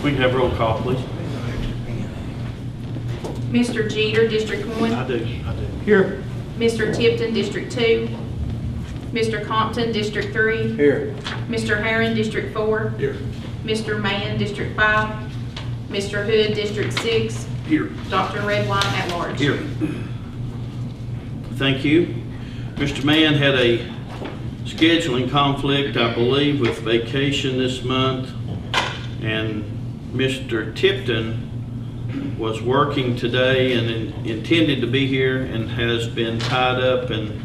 We can have roll call, please. Mr. Jeter, District 1. I do. Here. Mr. Tipton, District 2. Mr. Compton, District 3. Here. Mr. Herron, District 4. Here. Mr. Mann, District 5. Mr. Hood, District 6. Here. Dr. Redwine at large. Here. Thank you. Mr. Mann had a scheduling conflict, I believe, with vacation this month, and Mr. Tipton was working today and intended to be here and has been tied up and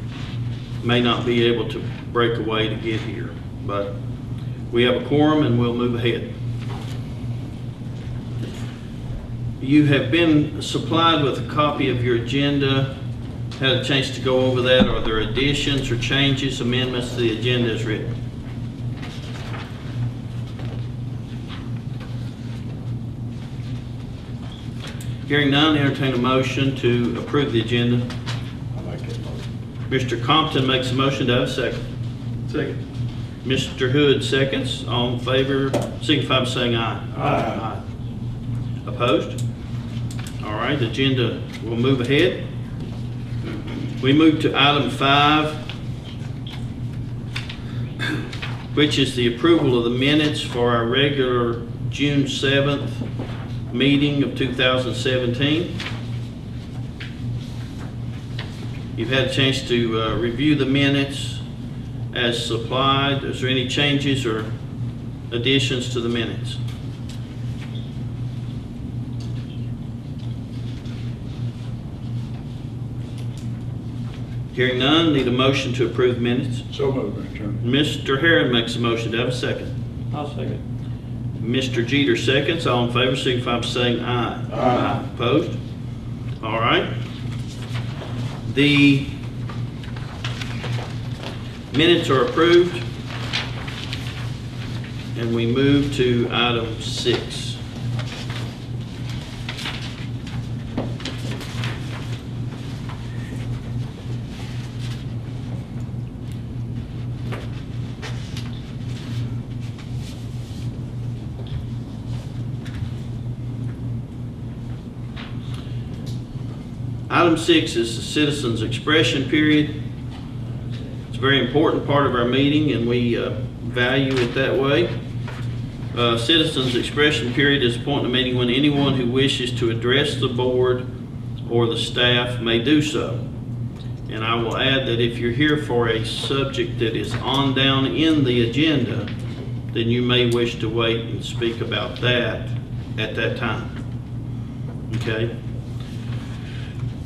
may not be able to break away to get here. But we have a quorum and we'll move ahead. You have been supplied with a copy of your agenda. Had a chance to go over that. Are there additions or changes, amendments to the agenda as written? Hearing none, entertain a motion to approve the agenda. I like that motion. Mr. Compton makes a motion. To have a second? Second. Mr. Hood seconds. All in favor, signify by saying aye. Aye. Opposed? All right, the agenda will move ahead. We move to item 5, which is the approval of the minutes for our regular June 7th meeting of 2017. You've had a chance to review the minutes as supplied. Is there any changes or additions to the minutes? Hearing none, need a motion to approve minutes. So moved, Mr. Chairman. Mr. Herron makes a motion. To have a second? I'll second. Mr. Jeter seconds. All in favor, signify by saying aye. Aye. Opposed? All right. The minutes are approved. And we move to item 6. Item 6 is the citizens' expression period. It's a very important part of our meeting, and we value it that way. Citizens' expression period is a point in the meeting when anyone who wishes to address the board or the staff may do so. And I will add that if you're here for a subject that is on down in the agenda, then you may wish to wait and speak about that at that time. Okay?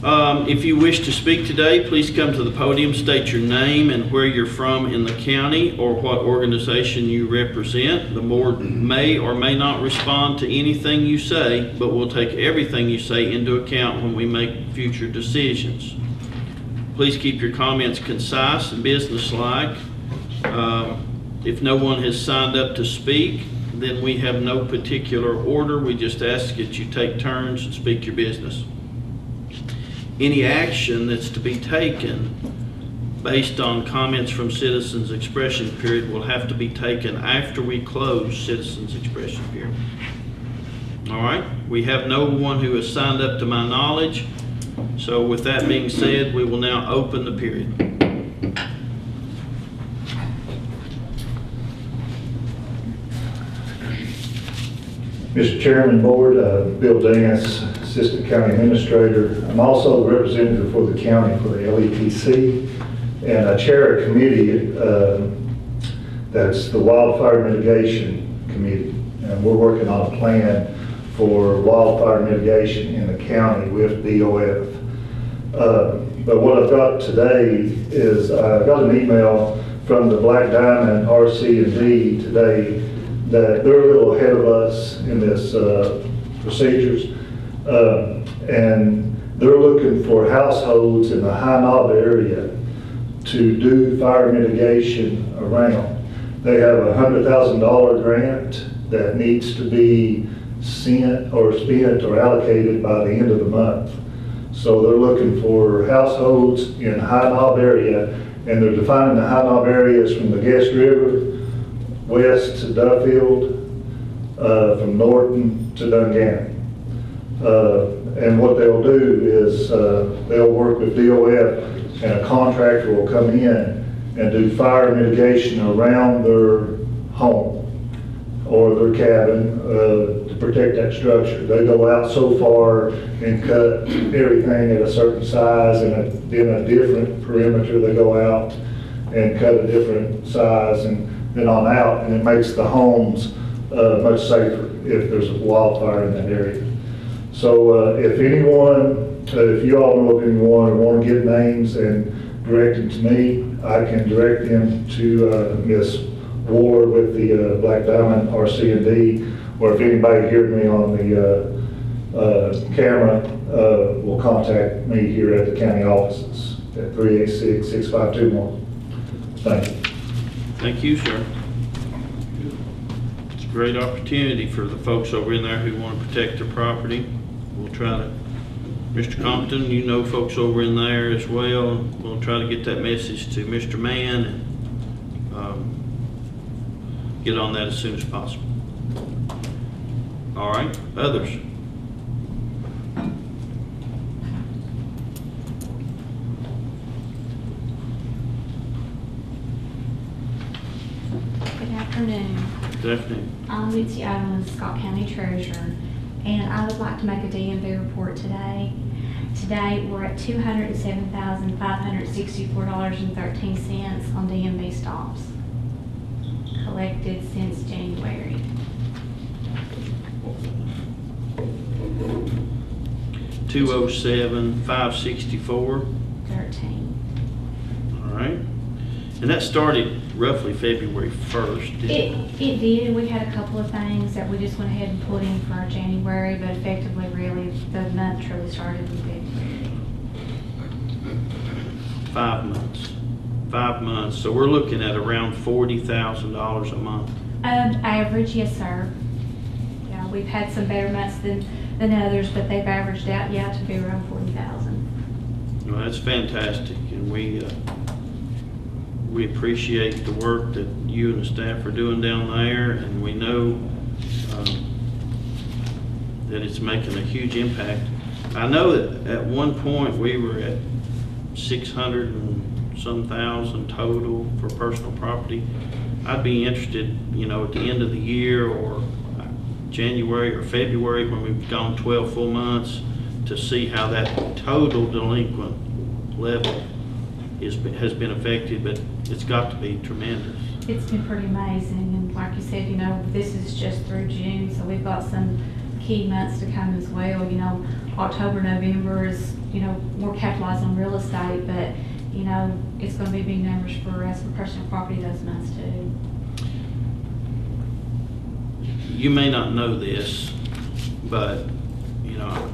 If you wish to speak today, please come to the podium, state your name and where you're from in the county or what organization you represent. The board may or may not respond to anything you say, but we'll take everything you say into account when we make future decisions. Please keep your comments concise and businesslike. If no one has signed up to speak, then we have no particular order. We just ask that you take turns and speak your business. Any action that's to be taken based on comments from citizens' expression period will have to be taken after we close citizens' expression period. All right, we have no one who has signed up to my knowledge. So with that being said, we will now open the period. Mr. Chairman, Board, Bill Dance, Assistant County Administrator. I'm also the representative for the county for the LEPC, and I chair a committee that's the Wildfire Mitigation Committee. And we're working on a plan for wildfire mitigation in the county with DOF. But what I've got today is I got an email from the Black Diamond RC&D today that they're a little ahead of us in this procedures, and they're looking for households in the High Knob area to do fire mitigation around. They have a $100,000 grant that needs to be sent or spent or allocated by the end of the month. So they're looking for households in High Knob area, and they're defining the High Knob areas from the Guest River west to Duffield, from Norton to Dungannon. And what they'll do is they'll work with DOF, and a contractor will come in and do fire mitigation around their home or their cabin to protect that structure. They go out so far and cut everything at a certain size, and then a different perimeter. They go out and cut a different size and then on out, and it makes the homes much safer if there's a wildfire in that area. So if anyone, if you all know of anyone or want to get names and direct them to me, I can direct them to Miss Ward with the Black Diamond RC&D, or if anybody hears me on the camera, will contact me here at the county offices at 386-6521. Thank you. Thank you, sir. It's a great opportunity for the folks over in there who want to protect their property. We'll try to, Mr. Compton, you know folks over in there as well. We'll try to get that message to Mr. Mann and get on that as soon as possible. All right, others? Good afternoon. Good afternoon. I'm Mitzi Owens, Scott County Treasurer, and I would like to make a DMV report today. Today, we're at $207,564.13 on DMV stops collected since January. $207,564. 13. All right. And that started roughly February 1st. It did. We had a couple of things that we just went ahead and put in for our January, but effectively, really, the month truly started in February. 5 months. 5 months. So we're looking at around $40,000 a month. Average, yes, sir. Yeah, we've had some better months than others, but they've averaged out, yeah, to be around 40,000. Well, that's fantastic, and we appreciate the work that you and the staff are doing down there, and we know that it's making a huge impact. I know that at one point we were at 600 and some thousand total for personal property. I'd be interested, you know, at the end of the year or January or February when we've gone 12 full months to see how that total delinquent level has been affected, but it's got to be tremendous. It's been pretty amazing, and like you said, you know, this is just through June, so we've got some key months to come as well. You know, October, November is, you know, more capitalized on real estate, but, you know, it's going to be big numbers for us for personal property those months too. You may not know this, but, you know,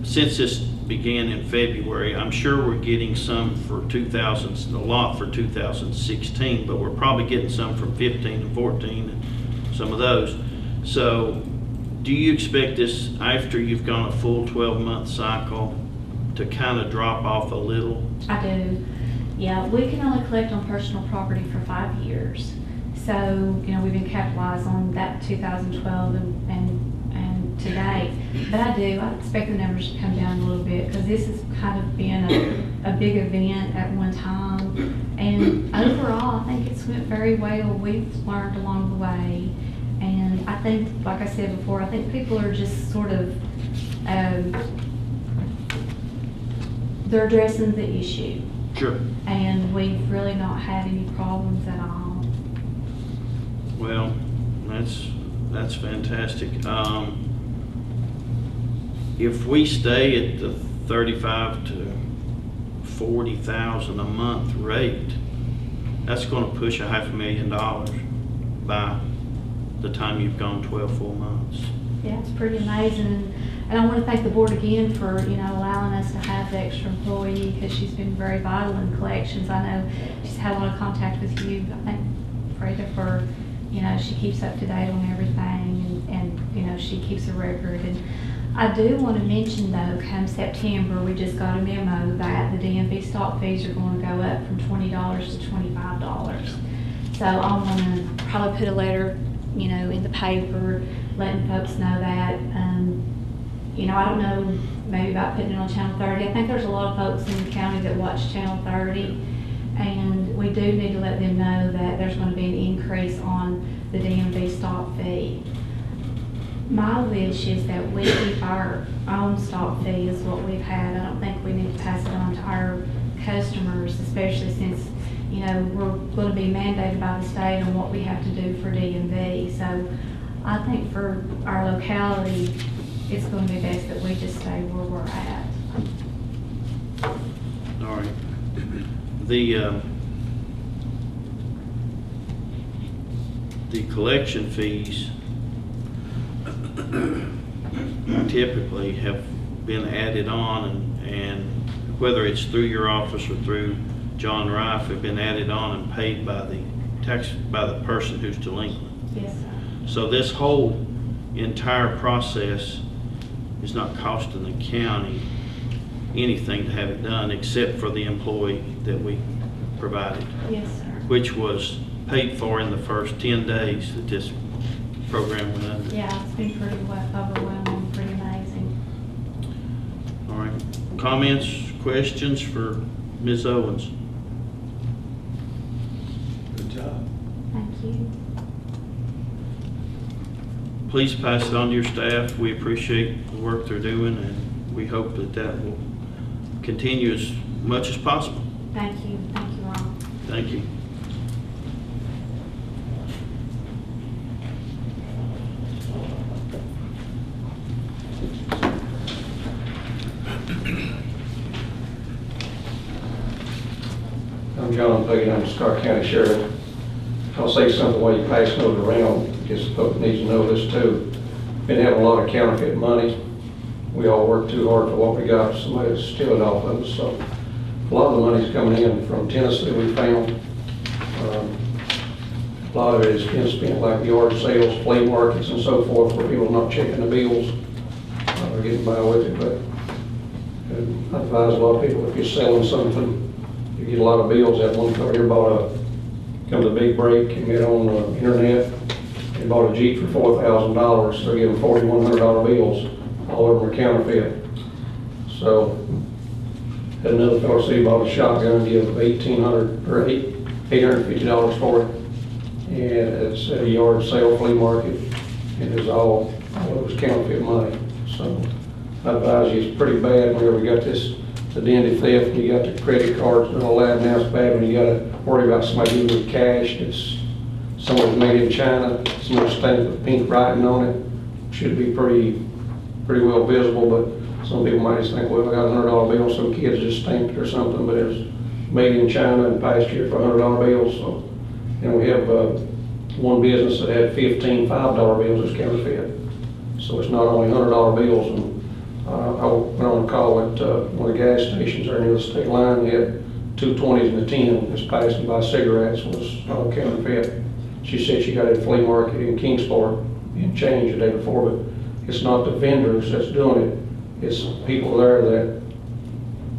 since this began in February, I'm sure we're getting some for a lot for 2016, but we're probably getting some from 15 and 14 and some of those. So do you expect this, after you've gone a full 12-month cycle, to kind of drop off a little? I do. Yeah, we can only collect on personal property for 5 years. So, you know, we've been capitalized on that 2012 and today. But I expect the numbers to come down a little bit, because this has kind of been a big event at one time. And overall, I think it's went very well. We've learned along the way. And I think, like I said before, I think people are just sort of, they're addressing the issue. Sure. And we've really not had any problems at all. Well, that's fantastic. If we stay at the 35 to 40,000 a month rate, that's going to push $500,000 by the time you've gone 12 full months. Yeah, it's pretty amazing. And I want to thank the board again for, you know, allowing us to have the extra employee, because she's been very vital in collections. I know she's had a lot of contact with you. I thank Freda for, you know, she keeps up to date on everything, and you know, she keeps a record. And I do want to mention, though, come September, we just got a memo that the DMV stock fees are going to go up from $20 to $25. So I'm going to probably put a letter in the paper, letting folks know that. I don't know, maybe about putting it on Channel 30. I think there's a lot of folks in the county that watch Channel 30, and we do need to let them know that there's going to be an increase on the DMV stop fee. My wish is that we keep our own stop fee is what we've had. I don't think we need to pass it on to our customers, especially since, we're going to be mandated by the state on what we have to do for DMV. So I think for our locality, it's going to be best that we just stay where we're at. All right. The collection fees typically have been added on, and whether it's through your office or through John Rife, have been added on and paid by the person who's delinquent. Yes, sir. So this whole entire process is not costing the county anything to have it done except for the employee that we provided, Yes, sir. which was paid for in the first 10 days that this program went under. Yeah, it's been pretty overwhelming, pretty amazing. All right. Comments, questions for Ms. Owens? Good job. Thank you. Please pass it on to your staff. We appreciate the work they're doing, and we hope that will continue as much as possible. Thank you. Thank you all. Thank you. I'm John Payne, I'm Stark County Sheriff. I'll say something while you pass it around, because the public needs to know this too. Been having a lot of counterfeit money. We all work too hard for what we got, somebody to steal it off of us. So a lot of the money's coming in from Tennessee, we found. A lot of it is being spent like yard sales, flea markets and so forth, where people are not checking the bills. They're getting by with it, but I advise a lot of people, if you're selling something, you get a lot of bills. That one fellow here come to the big break and get on the internet and bought a Jeep for $4,000. They're giving $4,100 bills. All of them are counterfeit. So, had another fellow say he bought a shotgun and give $1,800 or $850 for it. And it's at a yard sale flea market. And it's all it was counterfeit money. So, I advise you, it's pretty bad whenever we got this identity theft, and you got the credit cards and all that. Now it's bad when you got to worry about somebody giving you cash that's somewhere made in China, some stamped with pink writing on it. Should be pretty well visible, but some people might just think, well, I got a $100 bill, some kids just stamped it or something, but it's made in China and passed here for $100 bills. So, and we have one business that had 15 $5 bills as counterfeit. So it's not only $100 bills. And I went on a call at one of the gas stations there near the state line. They had 2 20s and a 10 that's passing by cigarettes, was all counterfeit. She said she got it at a flea market in Kingsport and changed the day before, but it's not the vendors that's doing it. It's people there that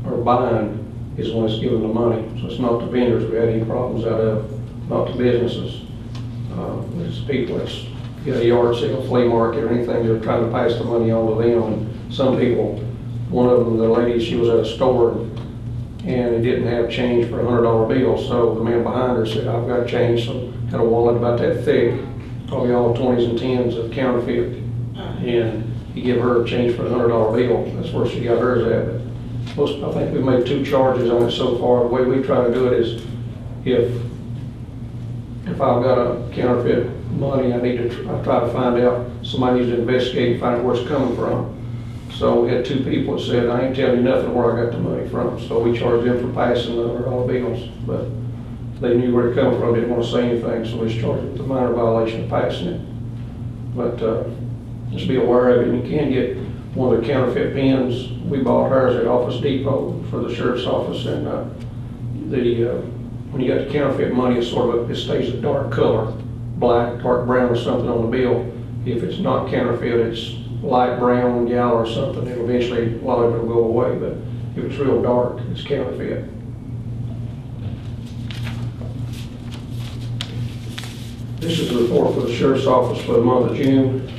are buying is the ones giving the money. So it's not the vendors we had any problems out of, not the businesses. It's people that's got a yard sale, flea market, or anything, they're trying to pass the money on to them. And some people, one of them, the lady, she was at a store and it didn't have change for a $100 bill. So the man behind her said, I've got change. So had a wallet about that thick, probably all 20s and 10s of counterfeit. And he gave her a change for a $100 bill. That's where she got hers at. But most, I think we've made 2 charges on it so far. The way we try to do it is if I've got a counterfeit money, I try to find out, somebody needs to investigate and find out where it's coming from. So we had 2 people that said, I ain't telling you nothing where I got the money from. So we charged them for passing the $100 bills, but they knew where it come from, didn't want to say anything, so we just charged them with a minor violation of passing it. But just be aware of it. And you can get one of the counterfeit pens. We bought ours at Office Depot for the sheriff's office, and when you got the counterfeit money, it's sort of it stays a dark color, black, dark brown or something on the bill. If it's not counterfeit, it's light brown, yellow or something. It'll eventually, a lot of it will go away, but if it's real dark, it's counterfeit. This is the report for the sheriff's office for the month of June.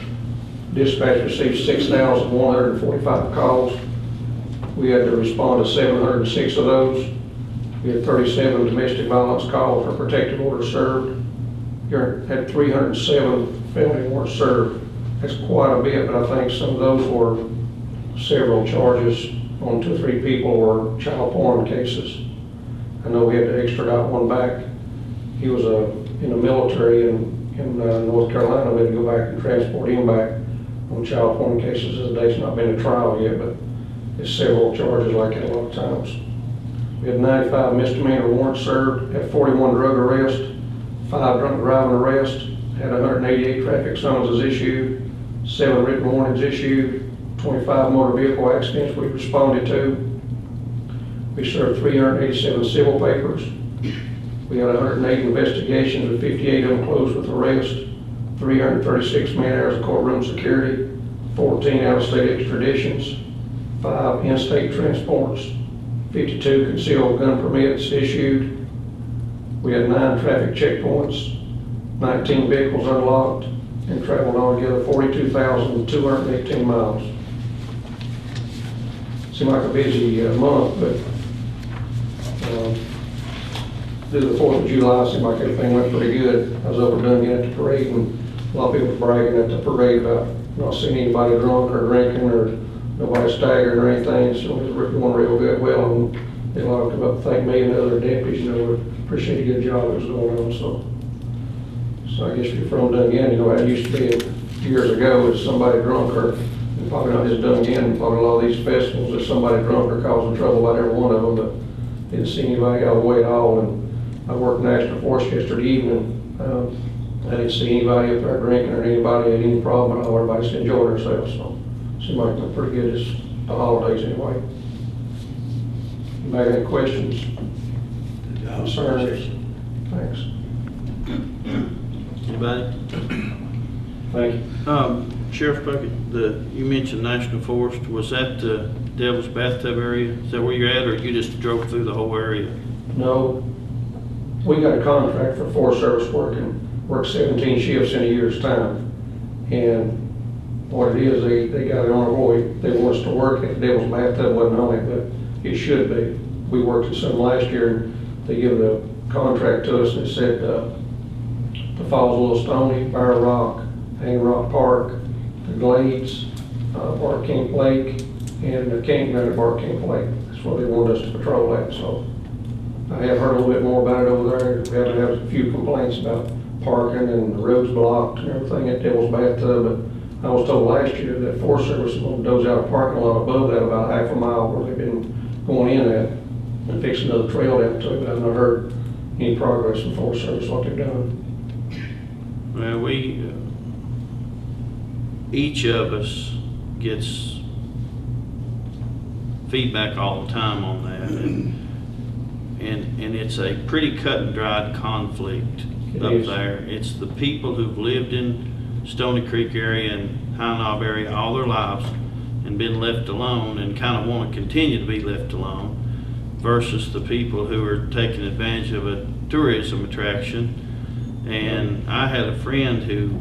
Dispatch received 6,145 calls. We had to respond to 706 of those. We had 37 domestic violence calls or protective orders served. We had 307 felony warrants served. That's quite a bit, but I think some of those were several charges on 2 or 3 people or child porn cases. I know we had to extradite one back. He was in the military in North Carolina. We had to go back and transport him back on child porn cases. His date's not been a trial yet, but it's several charges like that a lot of times. We had 95 misdemeanor warrants served, had 41 drug arrests, 5 drunk driving arrests, had 188 traffic summonses issued, 7 written warnings issued, 25 motor vehicle accidents we responded to. We served 387 civil papers. We had 108 investigations, with 58 of them closed with arrest, 336 man-hours of courtroom security, 14 out-of-state extraditions, 5 in-state transports, 52 concealed gun permits issued. We had 9 traffic checkpoints, 19 vehicles unlocked, and traveled altogether 42,218 miles. Seemed like a busy month, but due to the 4th of July, it seemed like everything went pretty good. I was over Dungan at the parade, and a lot of people were bragging at the parade about not seeing anybody drunk or drinking or nobody staggering or anything, so it was going real good. Well, and they all come up and thank me and the other deputies, we appreciate a good job that was going on, so I guess if you're from Dungan, how it used to be years ago, is somebody drunk or, and probably not just Dungan, probably a lot of these festivals, there's somebody drunk or causing trouble about every one of them, but didn't see anybody out of the way at all. And I worked National Forest yesterday evening. I didn't see anybody up there drinking or anybody had any problem at all. Everybody's enjoying themselves, so it seemed like they're pretty good as the holidays anyway. Anybody got any questions? Concerns? Thanks. Anybody? Thank you. Sheriff Puckett, you mentioned National Forest. Was that the Devil's Bathtub area? Is that where you're at, or you just drove through the whole area? No, we got a contract for Forest Service work 17 shifts in a year's time. And what it is, they got it on our boy. They want us to work at the Devil's Bathtub, wasn't on it, but it should be. We worked at some last year, and they gave the contract to us, and it said the Falls, Little Stony, Bear Rock, Hang Rock Park, the Glades, Bark King Lake, and the campground at Bark King Lake. That's where they wanted us to patrol at. So I have heard a little bit more about it over there. We have had a few complaints about parking and the roads blocked and everything at Devil's Bathtub. But I was told last year that Forest Service will doze out a parking lot above that about half a mile where they've been going in at and fix another trail down to it. But I've not heard any progress from Forest Service, what they've done. Well, each of us gets feedback all the time on that, and it's a pretty cut and dried conflict up there. It's the people who've lived in Stony Creek area and High Knob area all their lives and been left alone and kind of want to continue to be left alone, versus the people who are taking advantage of a tourism attraction. And I had a friend who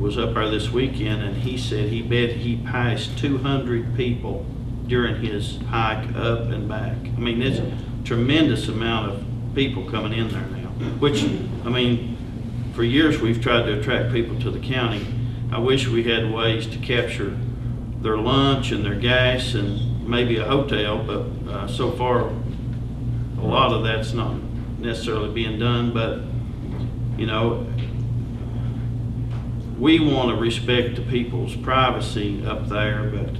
was up there this weekend, and he said he bet he passed 200 people during his hike up and back. I mean, it's a tremendous amount of people coming in there now, which, I mean, for years we've tried to attract people to the county. I wish we had ways to capture their lunch and their gas and maybe a hotel, but so far a lot of that's not necessarily being done. But we want to respect the people's privacy up there, but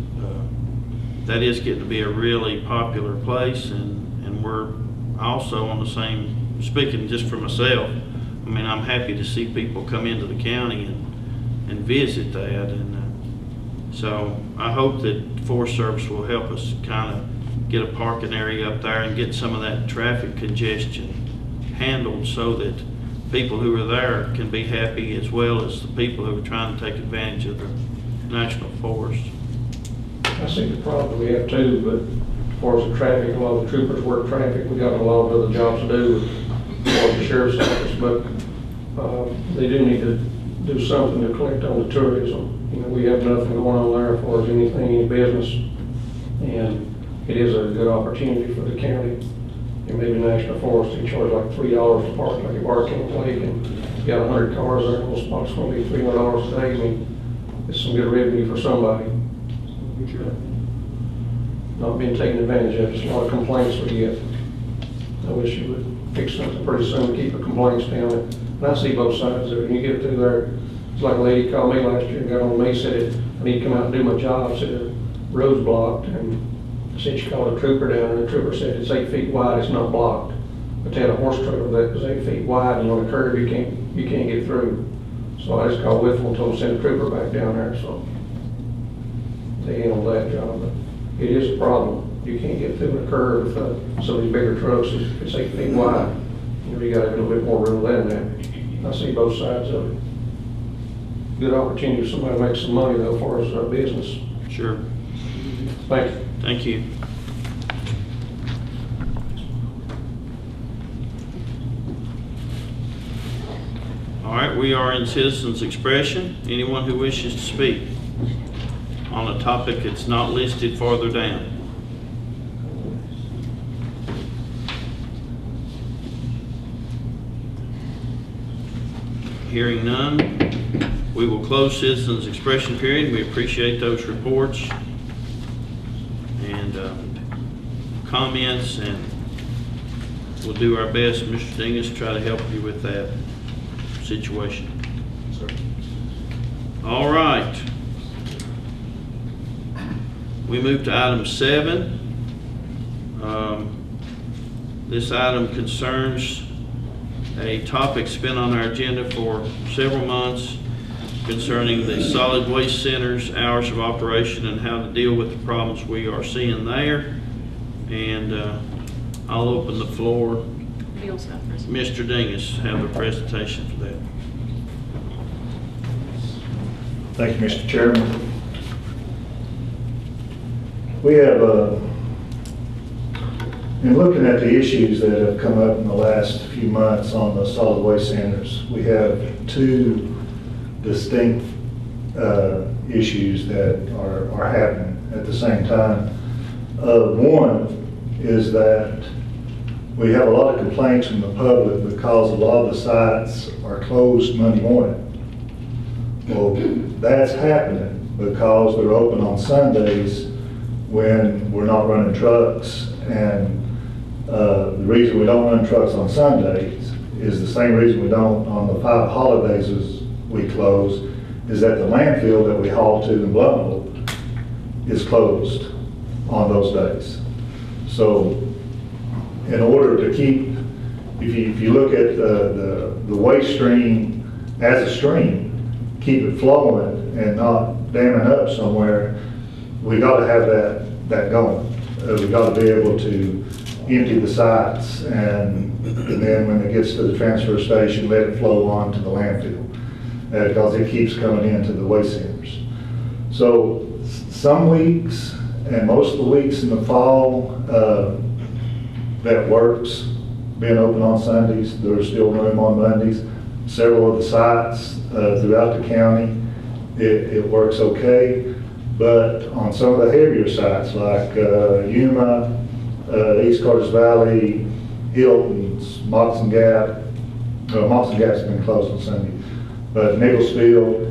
that is getting to be a really popular place, and we're also on the same, speaking just for myself, I mean, I'm happy to see people come into the county and visit that, and so I hope that Forest Service will help us kind of get a parking area up there and get some of that traffic congestion handled so that people who are there can be happy, as well as the people who are trying to take advantage of the National Forest. I see the problem we have too, but as far as the traffic, a lot of the troopers work traffic. We got a lot of other jobs to do with the sheriff's office, but They do need to do something to collect on the tourism. You know, we have nothing going on there as far as anything, any business. And it is a good opportunity for the county. And maybe National Forest, they charge like $3 to park, like a Barking Lake, and you got 100 cars there, and those spots gonna be $300 a day. I mean, it's some good revenue for somebody. Not being taken advantage of, just a lot of complaints we get. I wish you would fix something pretty soon to keep the complaints down. And I see both sides of it. When you get through there, it's like a lady called me last year and got on me, said, I need to come out and do my job, said the road's blocked, and I said she called a trooper down, and the trooper said it's 8 feet wide, it's not blocked. But they had a horse trailer that was 8 feet wide, and on a curve you can't get through. So I just called Whitfield and told them to send a trooper back down there, so they handled that job. But it is a problem. You can't get through a curve with some of these bigger trucks. If it's 8 feet wide, you got a little bit more room than that. I see both sides of it. Good opportunity for somebody to make some money though, as far as business. Sure. Thank you. Thank you. All right, we are in citizens' expression. Anyone who wishes to speak on a topic that's not listed farther down. Hearing none, we will close citizens' expression period. We appreciate those reports and comments, and we'll do our best, Mr. Dingus, to try to help you with that situation. All right. We move to item 7. This item concerns a topic that's been on our agenda for several months concerning the solid waste center's hours of operation and how to deal with the problems we are seeing there. And I'll open the floor. Mr. Dingus have a presentation for that. Thank you, Mr. Chairman. We have, in looking at the issues that have come up in the last few months on the solid waste centers, we have 2 distinct issues that are happening at the same time. One is that we have a lot of complaints from the public because a lot of the sites are closed Monday morning. Well, that's happening because they're open on Sundays when we're not running trucks. And the reason we don't run trucks on Sundays is the same reason we don't on the 5 holidays as we close, is that the landfill that we haul to in Bluntville is closed on those days. So in order to keep, if you look at the waste stream as a stream, keep it flowing and not damming up somewhere, we got to have that going. We got to be able to empty the sites and then when it gets to the transfer station, let it flow on to the landfill because it keeps coming into the waste centers. So some weeks and most of the weeks in the fall, that works, being open on Sundays. There's still room on Mondays. Several of the sites throughout the county, it works okay. But on some of the heavier sites like Yuma, East Carters Valley, Hilton's, Moxon Gap, Moxon Gap's been closed on Sunday, but Nicholsville,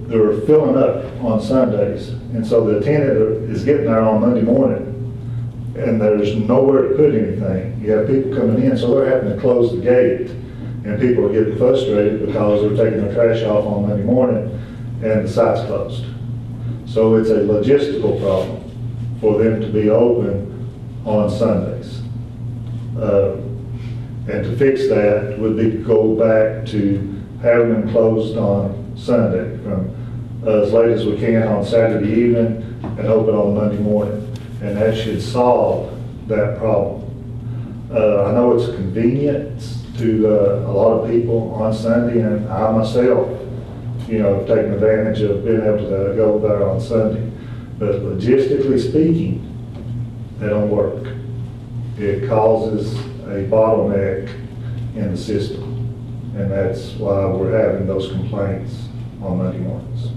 they're filling up on Sundays. And so the tenant is getting there on Monday morning and there's nowhere to put anything. You have people coming in, so they're having to close the gate, and people are getting frustrated because they're taking their trash off on Monday morning and the site's closed. So it's a logistical problem for them to be open on Sundays. And to fix that would be to go back to having them closed on Sunday from as late as we can on Saturday evening and open on Monday morning. And that should solve that problem. I know it's convenient to a lot of people on Sunday, and I myself, have taken advantage of being able to go there on Sunday. But logistically speaking, they don't work. It causes a bottleneck in the system. And that's why we're having those complaints on Monday mornings.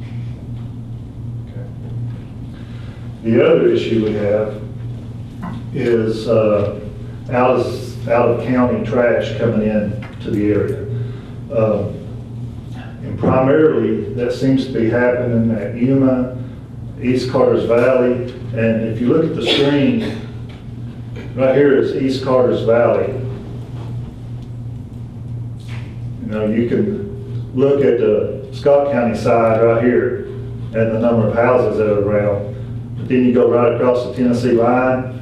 Okay. The other issue we have is out of county trash coming in to the area. And primarily, that seems to be happening at Yuma, East Carter's Valley, and if you look at the screen, right here is East Carter's Valley. You know, you can look at the Scott County side right here and the number of houses that are around, but then you go right across the Tennessee line,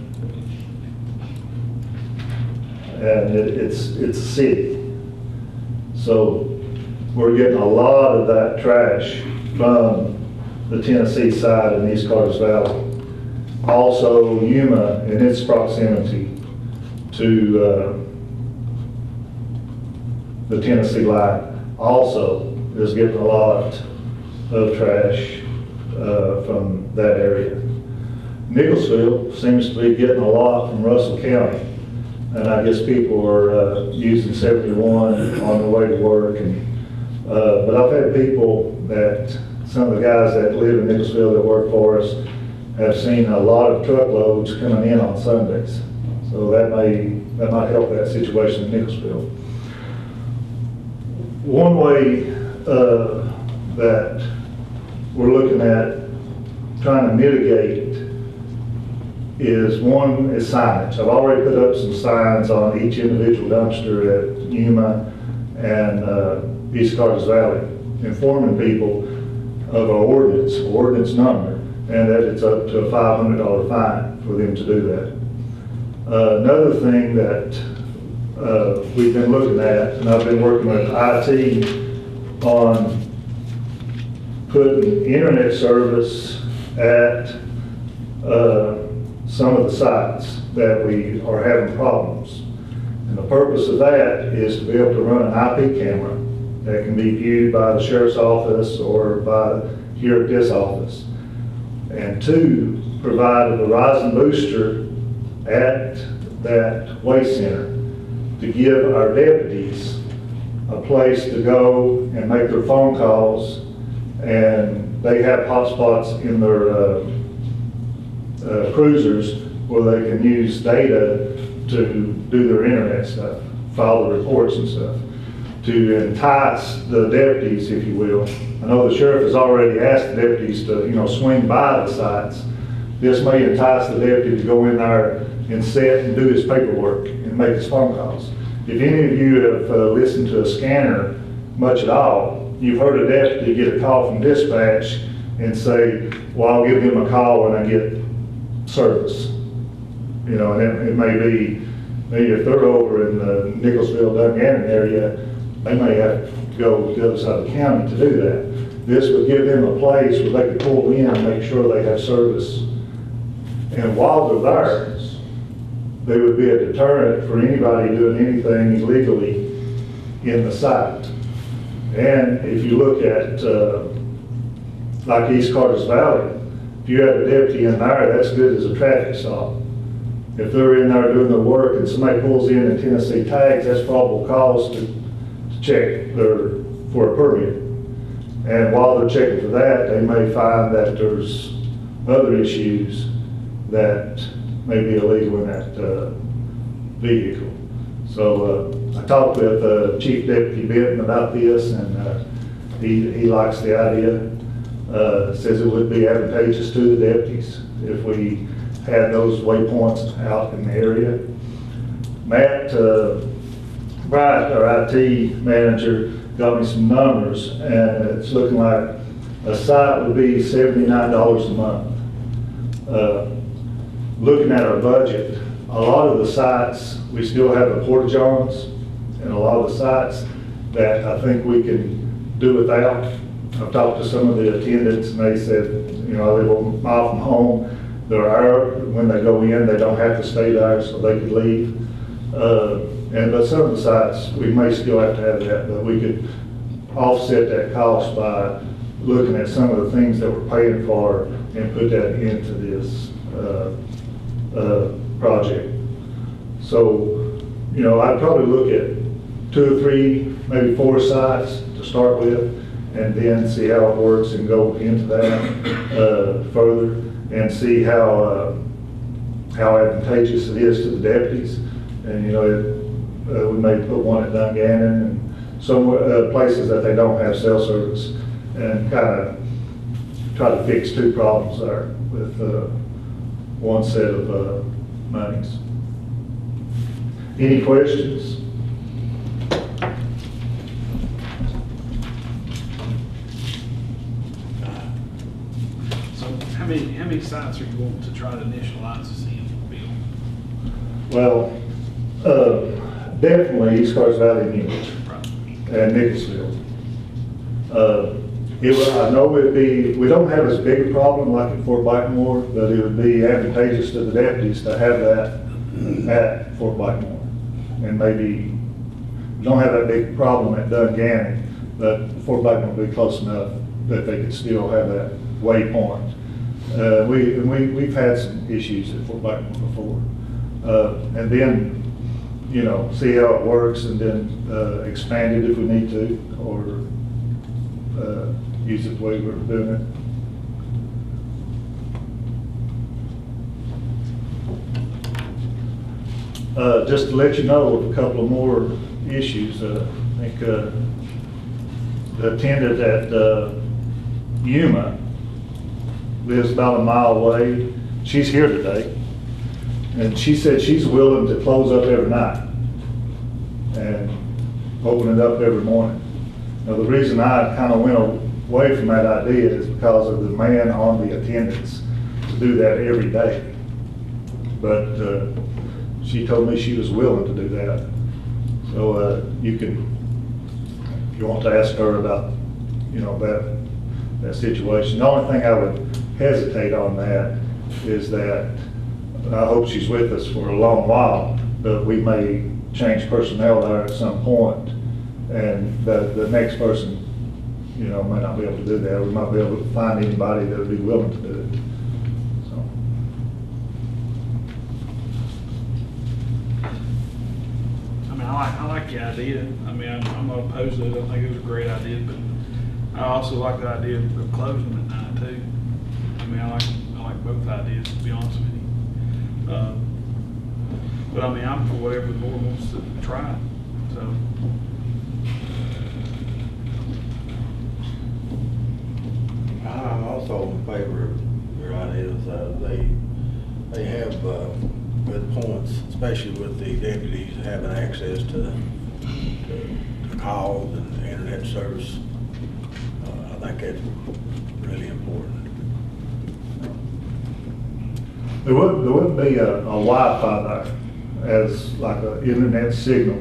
and it's a city. So we're getting a lot of that trash from the Tennessee side in East Carter's Valley. Also, Yuma in its proximity to the Tennessee line also is getting a lot of trash from that area. Nicholsville seems to be getting a lot from Russell County. And I guess people are using 71 on the way to work. And but I've had people that, some of the guys that live in Nicholsville that work for us have seen a lot of truckloads coming in on Sundays. So that might help that situation in Nicholsville. One way that we're looking at trying to mitigate is signage. I've already put up some signs on each individual dumpster at Yuma and East Carter's Valley, informing people of our ordinance number, and that it's up to a $500 fine for them to do that. Another thing that we've been looking at, and I've been working with IT on putting internet service at some of the sites that we are having problems. And the purpose of that is to be able to run an IP camera that can be viewed by the sheriff's office or by here at this office. And two, provide a Verizon booster at that waste center to give our deputies a place to go and make their phone calls, and they have hotspots in their cruisers where they can use data to do their internet stuff, file the reports and stuff, to entice the deputies, if you will. I know the sheriff has already asked the deputies to, swing by the sites. This may entice the deputy to go in there and sit and do his paperwork and make his phone calls. If any of you have listened to a scanner much at all, you've heard a deputy get a call from dispatch and say, well, I'll give them a call when I get service. And it may be, maybe if they're over in the Nicholsville, Dungannon area, they may have to go to the other side of the county to do that. This would give them a place where they could pull in and make sure they have service. And while they're there, they would be a deterrent for anybody doing anything illegally in the site. And if you look at like East Carter's Valley, if you have a deputy in there, that's good as a traffic stop. If they're in there doing their work and somebody pulls in and Tennessee tags, that's probable cause to check for a permit. And while they're checking for that, they may find that there's other issues that may be illegal in that vehicle. So I talked with Chief Deputy Benton about this, and he likes the idea. Says it would be advantageous to the deputies if we had those waypoints out in the area. Matt Bryant, our IT manager, got me some numbers, and it's looking like a site would be $79 a month. Looking at our budget, a lot of the sites, we still have the porta-johns, and a lot of the sites that I think we can do without. I've talked to some of the attendants, and they said, I live a mile from home. When they go in, they don't have to stay there, so they could leave. But some of the sites, we may still have to have that, but we could offset that cost by looking at some of the things that we're paying for and put that into this project. So, I'd probably look at 2 or 3 maybe 4 sites to start with, and then see how it works and go into that further and see how advantageous it is to the deputies. And, you know, we may put one at Dungannon and some places that they don't have cell service, and kind of try to fix 2 problems there with one set of monies. Any questions? So how many sites are you wanting to try to initialize this in, Bill? Well, definitely East Carson Valley and Newell Right. and Nicholasville. I know it'd be, we don't have as big a problem like at Fort Blackmore, but it would be advantageous to the deputies to have that at Fort Blackmore. And maybe, we don't have that big problem at Dungannon, but Fort Blackmore would be close enough that they could still have that waypoint. We've had some issues at Fort Blackmore before. And then, you know, see how it works and then expand it if we need to, or use it the way we're doing it. Just to let you know of a couple of more issues, I think the attendant at Yuma lives about a mile away. She's here today, and she said she's willing to close up every night and open it up every morning. Now, the reason I kind of went away from that idea is because of the demand on the attendants to do that every day. But she told me she was willing to do that. So you can, if you want to ask her about, you know, that situation. The only thing I would hesitate on that is that, I hope she's with us for a long while, but we may change personnel there at some point, and the next person, you know, might not be able to do that. We might be able to find anybody that would be willing to do it. So. I mean, I like the idea. I mean, I'm not opposed to it. I think it was a great idea, but I also like the idea of closing them at night too. I mean, I like both ideas, to be honest with you. But I mean, I'm for whatever the board wants to try, so. I'm also in favor of your ideas. They have good points, especially with the deputies having access to calls and internet service. I think that's really important. There wouldn't be a Wi-Fi there as like an internet signal.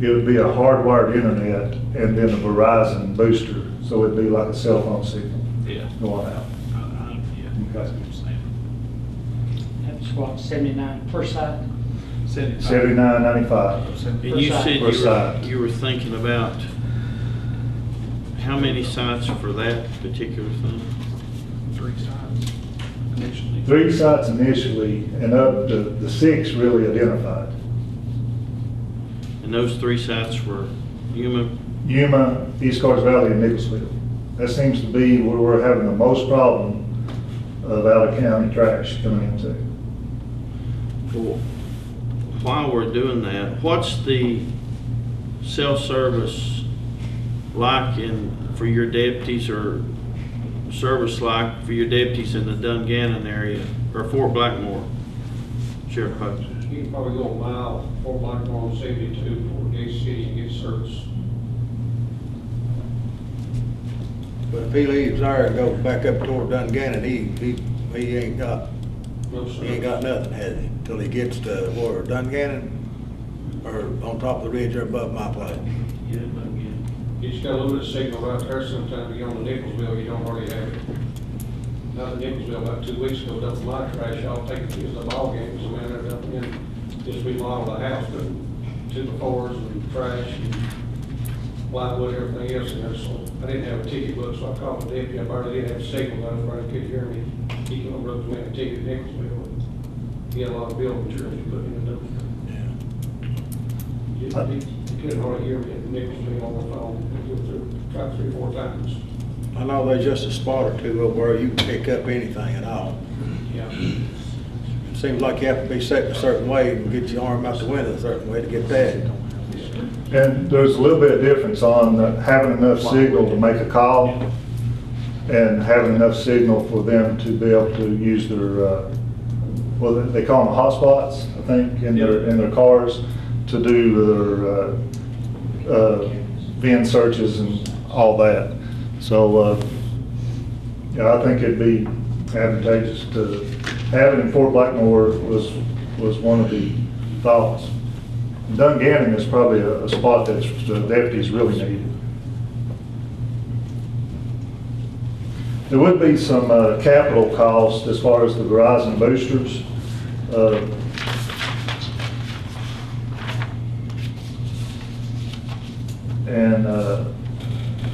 It would be a hardwired internet and then a Verizon booster, so it'd be like a cell phone signal Yeah. going out. Yeah, that's what I'm saying. That's what, 79 per site? $79.95. And you Per said Per site. you were thinking about how many sites for that particular thing? 3 sites initially. 3 sites initially, and up to the 6 really identified. And those 3 sites were Yuma, Yuma, East Carson Valley, and Nicholasville. That seems to be where we're having the most problem of out-of-county trash coming into. Well, while we're doing that, what's the cell service like for your deputies, or service like for your deputies in the Dungannon area, or Fort Blackmore? Sheriff Post. You can probably go a mile, Fort Blackmore on 72 before Gate City and get service. But if he leaves there and goes back up toward Dungannon, he ain't got, No he service. ain't got nothing, has he? Till he gets to where, Dungannon, or on top of the ridge there above my place. Yeah, Dungannon. You just got a little bit of signal right there. Sometimes you get on the Nicholsville, you don't hardly have it. Not in Nicholsville, about 2 weeks ago, dumped my trash, I'll take it to the ball games, and man, they're dumping in, just remodeled the house, but 2 befores and trash and plywood, everything else in there, so I didn't have a ticket book, so I called the deputy, I barely did have a signal, I was afraid he could hear me. He come up to me and a ticket in Nicholsville. He had a lot of building materials he put in the dumpster. Yeah. You could Didn't hardly hear Nick speak on the phone. He was tried 3-4 times. I know there's just a spot or two over where you can pick up anything at all. Yeah. Seems like you have to be set a certain way and get your arm out the window a certain way to get that. And there's a little bit of difference on having enough signal to make a call and having enough signal for them to be able to use their, well, they call them hotspots, I think, in their cars to do their VIN searches and all that. So, yeah, I think it'd be advantageous to have it in Fort Blackmore was one of the thoughts. Dungannon is probably a spot that the deputies really needed. There would be some capital costs as far as the Verizon boosters. And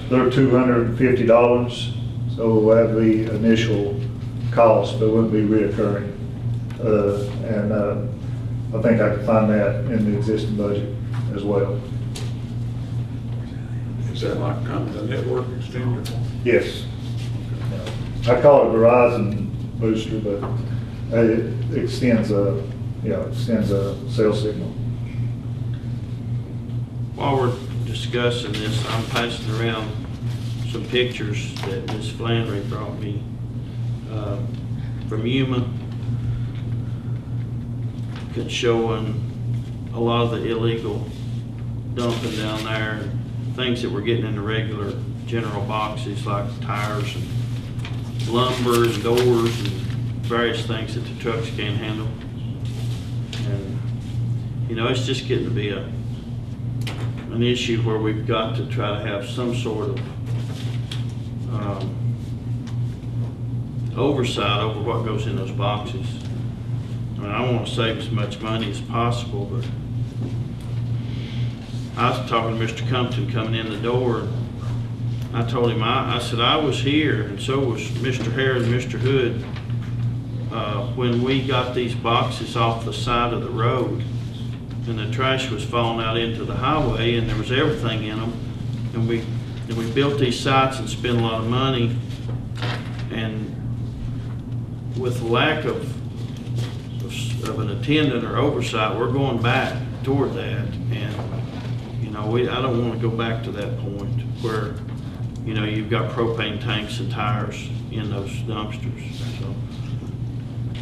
they're $250, so we'll have the initial cost, but it wouldn't be reoccurring. And I think I can find that in the existing budget as well. Is that like kind of the network extender? Yes. I call it Verizon booster, but it extends a cell signal. While we're discussing this, I'm passing around some pictures that Ms. Flannery brought me from Yuma. It's showing a lot of the illegal dumping down there, things that we're getting in the regular general boxes like tires and lumber and doors and various things that the trucks can't handle. And, you know, it's just getting to be an issue where we've got to try to have some sort of oversight over what goes in those boxes. I mean, I want to save as much money as possible, but I was talking to Mr. Compton coming in the door. I told him, I said, I was here, and so was Mr. Hare and Mr. Hood, when we got these boxes off the side of the road, and the trash was falling out into the highway, and there was everything in them, and we built these sites and spent a lot of money, and with lack of an attendant or oversight, we're going back toward that, and you know, I don't want to go back to that point where, you know, you've got propane tanks and tires in those dumpsters. So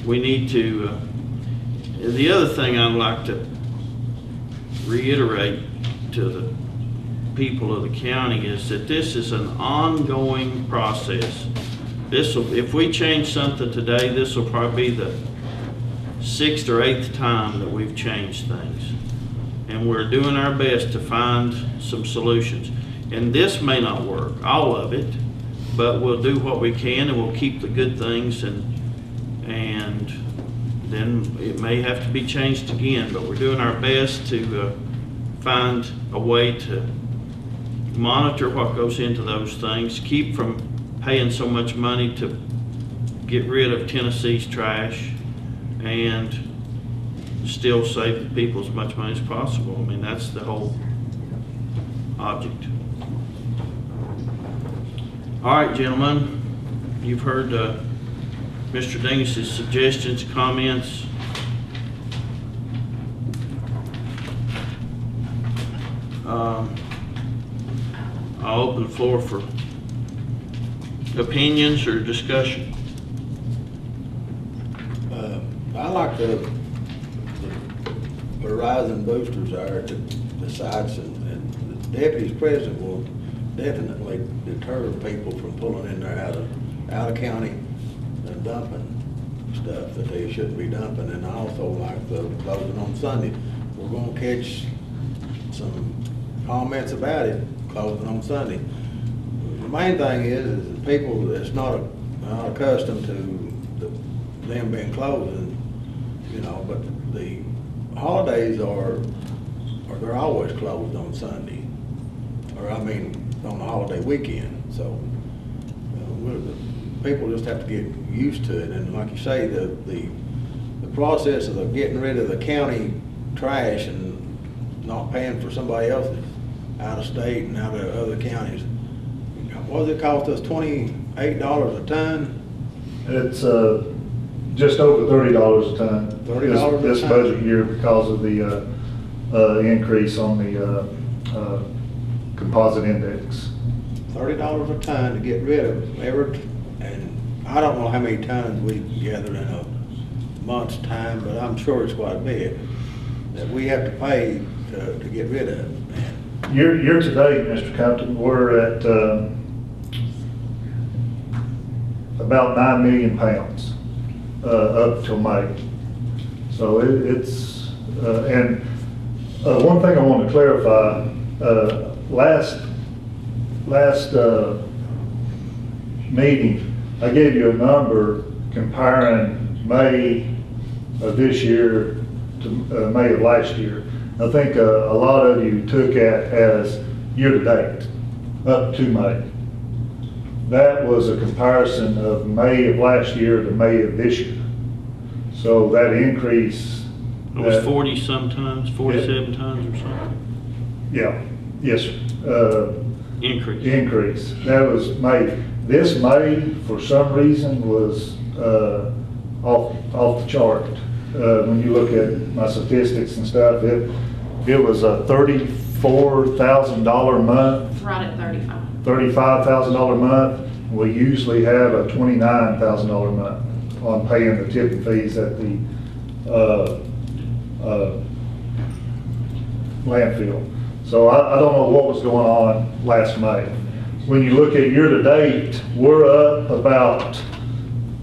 we need to, the other thing I'd like to reiterate to the people of the county is that this is an ongoing process. If we change something today, this will probably be the 6th or 8th time that we've changed things. And we're doing our best to find some solutions. And this may not work, all of it, but we'll do what we can and we'll keep the good things, and then it may have to be changed again, but we're doing our best to find a way to monitor what goes into those things, keep from paying so much money to get rid of Tennessee's trash, and still save the people as much money as possible. I mean, that's the whole object. All right, gentlemen, you've heard Mr. Dingus's suggestions, comments. I'll open the floor for opinions or discussion. I like the Verizon boosters are to the sites, and the deputies present will definitely deter people from pulling in there out of county and dumping stuff that they shouldn't be dumping. And I also like the closing on Sunday. We're going to catch some comments about it, closing on Sunday. The main thing is people that's not accustomed to them being closed, and, you know, but the holidays they're always closed on Sunday, or I mean on the holiday weekend. So people just have to get used to it. And like you say, the process of getting rid of the county trash and not paying for somebody else's out of state and out of other counties. What does it cost us, $28 a ton? It's just over $30 a ton. $30 a This ton. budget year because of the increase on the composite index. $30 a ton to get rid of and I don't know how many tons we can gather in a month's time, but I'm sure it's quite a bit that we have to pay to get rid of. Year to date, Mr. Compton, we're at about 9 million pounds up till May. So it's, and one thing I want to clarify, last meeting, I gave you a number comparing May of this year to May of last year. I think a lot of you took it as year-to-date, up to May. That was a comparison of May of last year to May of this year. So that increase. It was 40 sometimes, 47 tons or something? Yeah, yes, sir. Increase. Increase. That was May. This May, for some reason, was off the chart. When you look at my statistics and stuff, it was a $34,000 a month, Right at 35. $35,000 a month. We usually have a $29,000 a month on paying the tipping fees at the landfill. So I don't know what was going on last May. When you look at year-to-date, we're up about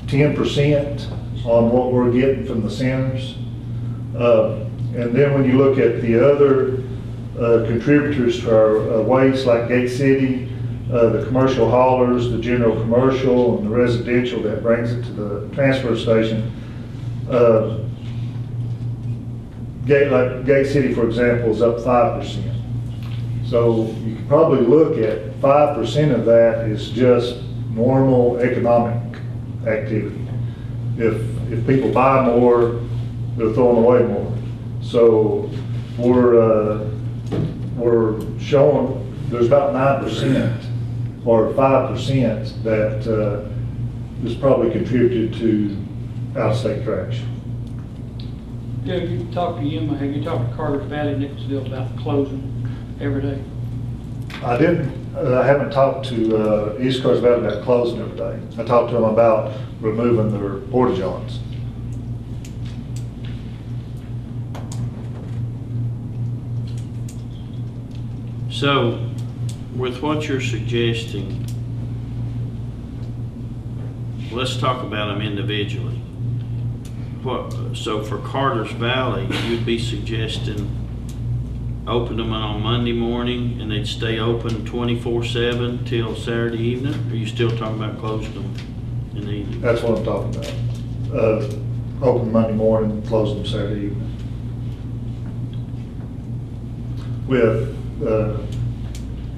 10% on what we're getting from the centers. And then when you look at the other contributors to our waste, like Gate City, the commercial haulers, the general commercial, and the residential that brings it to the transfer station, Gate City, for example, is up 5%. So you can probably look at 5% of that is just normal economic activity. If people buy more, they're throwing away more. So we're showing there's about 9% or 5% that is probably contributed to out-of-state trash. Have you talked to Yuma, have you talked to Carter's Valley, Nicholasville about closing every day? I haven't talked to East Coast Valley about closing every day. I talked to them about removing their porta-johns. So, with what you're suggesting, let's talk about them individually. So for Carter's Valley, you'd be suggesting open them on Monday morning and they'd stay open 24/7 till Saturday evening? Or are you still talking about closing them in the evening? That's what I'm talking about. Open Monday morning, close them Saturday evening. With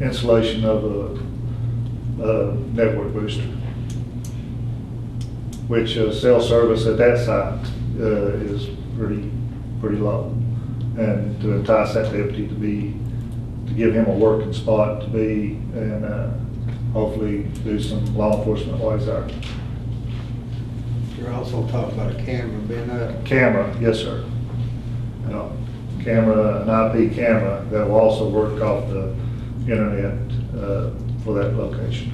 installation of a network booster, which cell service at that site is pretty low. And to entice that deputy to give him a working spot to be, and hopefully do some law enforcement while he's there. You're also talking about a camera being up. Camera, yes, sir. Camera, an IP camera that will also work off the internet for that location.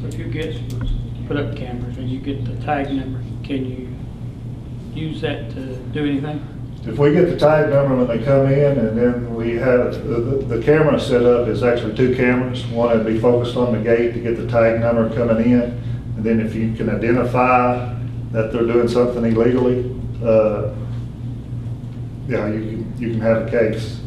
So if you put up cameras and you get the tag number, can you use that to do anything? If we get the tag number when they come in, and then we have, the camera set up is actually 2 cameras. One would be focused on the gate to get the tag number coming in, and then if you can identify that they're doing something illegally, yeah, you can have a case.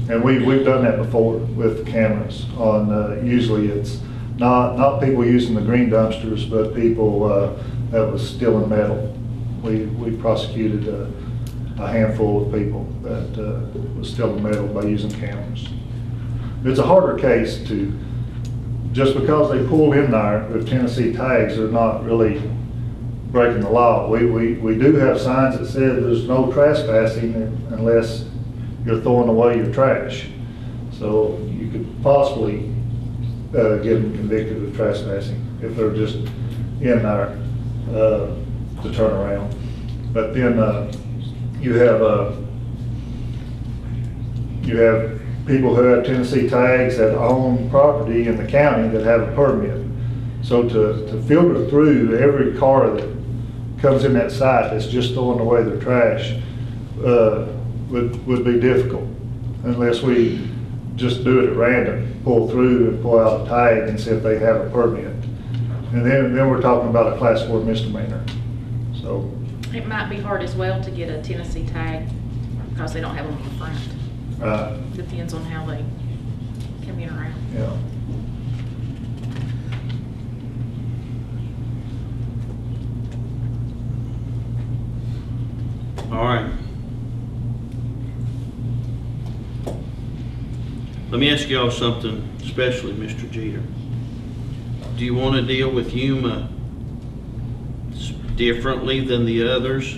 And we've done that before with cameras on, usually it's not people using the green dumpsters, but people that was stealing metal. We prosecuted a handful of people that was stealing metal by using cameras. It's a harder case to, just because they pull in there with Tennessee tags, they're not really breaking the law. We do have signs that say there's no trespassing unless you're throwing away your trash. So you could possibly get them convicted of trespassing if they're just in there to turn around. But then you have people who have Tennessee tags that own property in the county that have a permit. So to filter through every car that comes in that site that's just throwing away their trash would be difficult unless we just do it at random, pull through and pull out a tag and see if they have a permit. And then we're talking about a class 4 misdemeanor. So It might be hard as well to get a Tennessee tag because they don't have them on the front. Depends on how they come in around. yeah. All right. Let me ask y'all something, especially Mr. Jeter. Do you want to deal with Yuma differently than the others?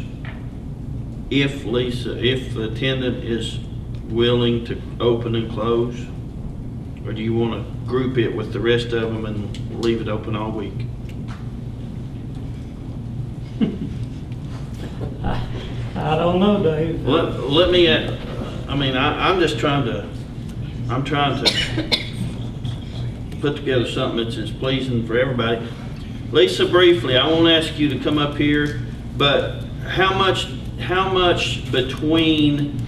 If the tenant is willing to open and close? Or do you want to group it with the rest of them and leave it open all week? I don't know, Dave. Let me, I'm just trying to put together something that's as pleasing for everybody. Lisa, briefly, I won't ask you to come up here, but how much between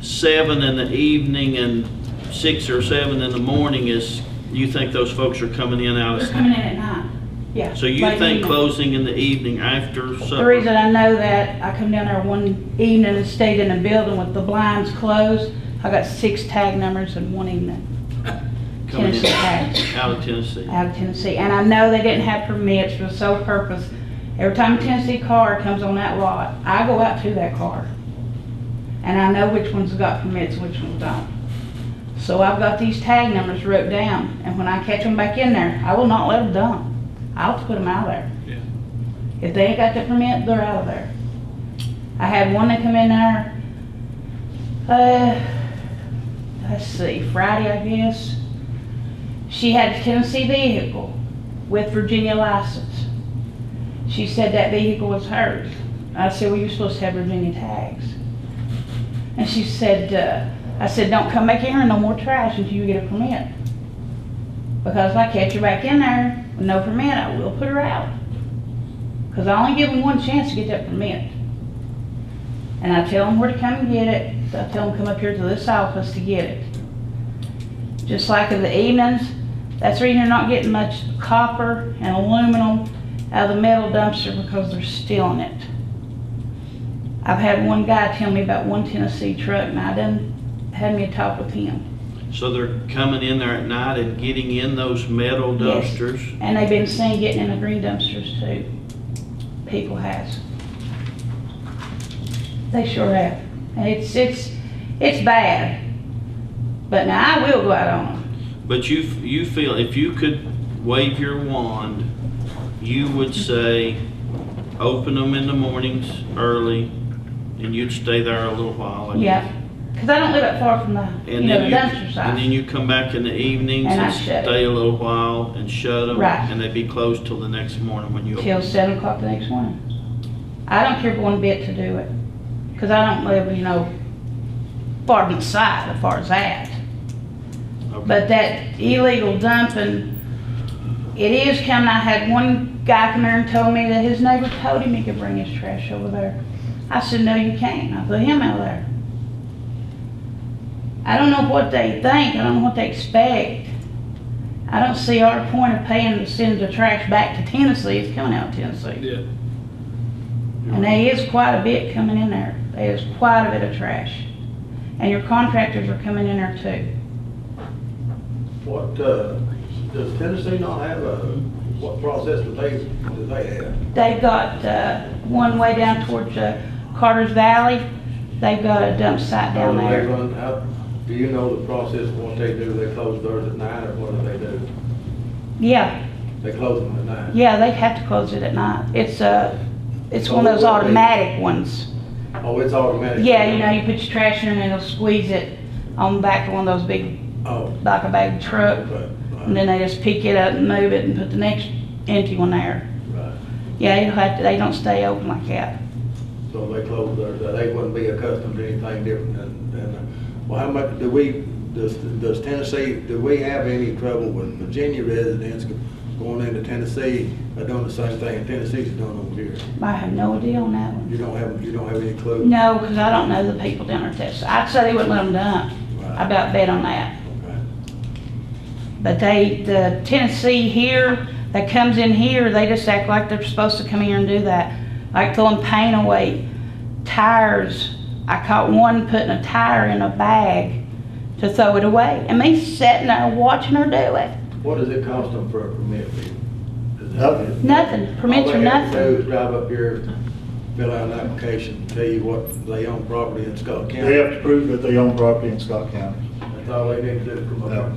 7 in the evening and 6 or 7 in the morning you think those folks are coming in out of? They're coming in at 9, yeah. So you late think evening. closing in the evening after supper? The reason I know that, I come down there one evening and stayed in a building with the blinds closed. I got 6 tag numbers in one evening. Coming Tennessee in tags. out of Tennessee. Out of Tennessee. And I know they didn't have permits for the sole purpose. Every time a Tennessee car comes on that lot, I go out to that car. And I know which ones got permits and which ones don't. So I've got these tag numbers wrote down, and when I catch them back in there, I will not let them dump. I'll put them out of there. Yeah. If they ain't got the permit, they're out of there. I had one that come in there, let's see, Friday, I guess. She had a Tennessee vehicle with Virginia license. She said that vehicle was hers. I said, well, you're supposed to have Virginia tags. And she said, I said, don't come back in here, no more trash until you get a permit. Because if I catch her back in there with no permit, I will put her out. Because I only give them one chance to get that permit. And I tell them where to come and get it. I tell them come up here to this office to get it. Just like in the evenings, that's the reason you're not getting much copper and aluminum out of the metal dumpster, because they're stealing it. I've had one guy tell me about one Tennessee truck, and I done had me a talk with him. So they're coming in there at night and getting in those metal Yes. dumpsters? And they've been seen getting in the green dumpsters too. People has. They sure have. And it's bad. But now I will go out on them. But you feel if you could wave your wand, you would say, open them in the mornings early, and you'd stay there a little while. And Yeah. Because I don't live that far from the, the dumpster And site. then you come back in the evenings And I and shut stay a little while and shut them. Right. And they'd be closed till the next morning when you open. Till 7 o'clock the next morning. I don't care one bit to do it. Because I don't live, far from the site as far as that. Okay. But that illegal dumping, it is coming. I had one guy come there and told me that his neighbor told him he could bring his trash over there. I said, no, you can't. I put him out there. I don't know what they think. I don't know what they expect. I don't see our point of paying to send the trash back to Tennessee. It's coming out of Tennessee. Yeah. And there is quite a bit coming in there. There is quite a bit of trash. And your contractors are coming in there too. What, does Tennessee not have what process do they have? They've got one way down towards Carter's Valley. They've got a dump site down How do they there. run out? Do you know the process of what they do? They close theirs at 9, or what do they do? Yeah, They close them at night. Yeah, they have to close it at night. It's one of those automatic ones. Oh, it's automatic? Yeah, you know, you put your trash in and it'll squeeze it on the back of one of those big, Oh, like a big truck. right, And then they just pick it up and move it and put the next empty one there. right. Yeah, you'll have to, they don't stay open like that. So they close they wouldn't be accustomed to anything different than, well, how much does Tennessee, do we have any trouble with Virginia residents going into Tennessee, or doing the same thing in Tennessee's doing over here? I have no idea on that one. You don't have any clue? No, because I don't know the people down there in Texas. I'd say they wouldn't let them dump. I about bet on that. Okay. But the Tennessee here, that comes in here, they just act like they're supposed to come here and do that. Like throwing paint away, tires. I caught one putting a tire in a bag to throw it away. And me sitting there watching her do it. What does it cost them for a permit fee? Nothing, permits All or they have to do nothing. is drive up here, fill out an application, tell you what they own property in Scott County. They have to prove that they own property in Scott County. That's all they need to do,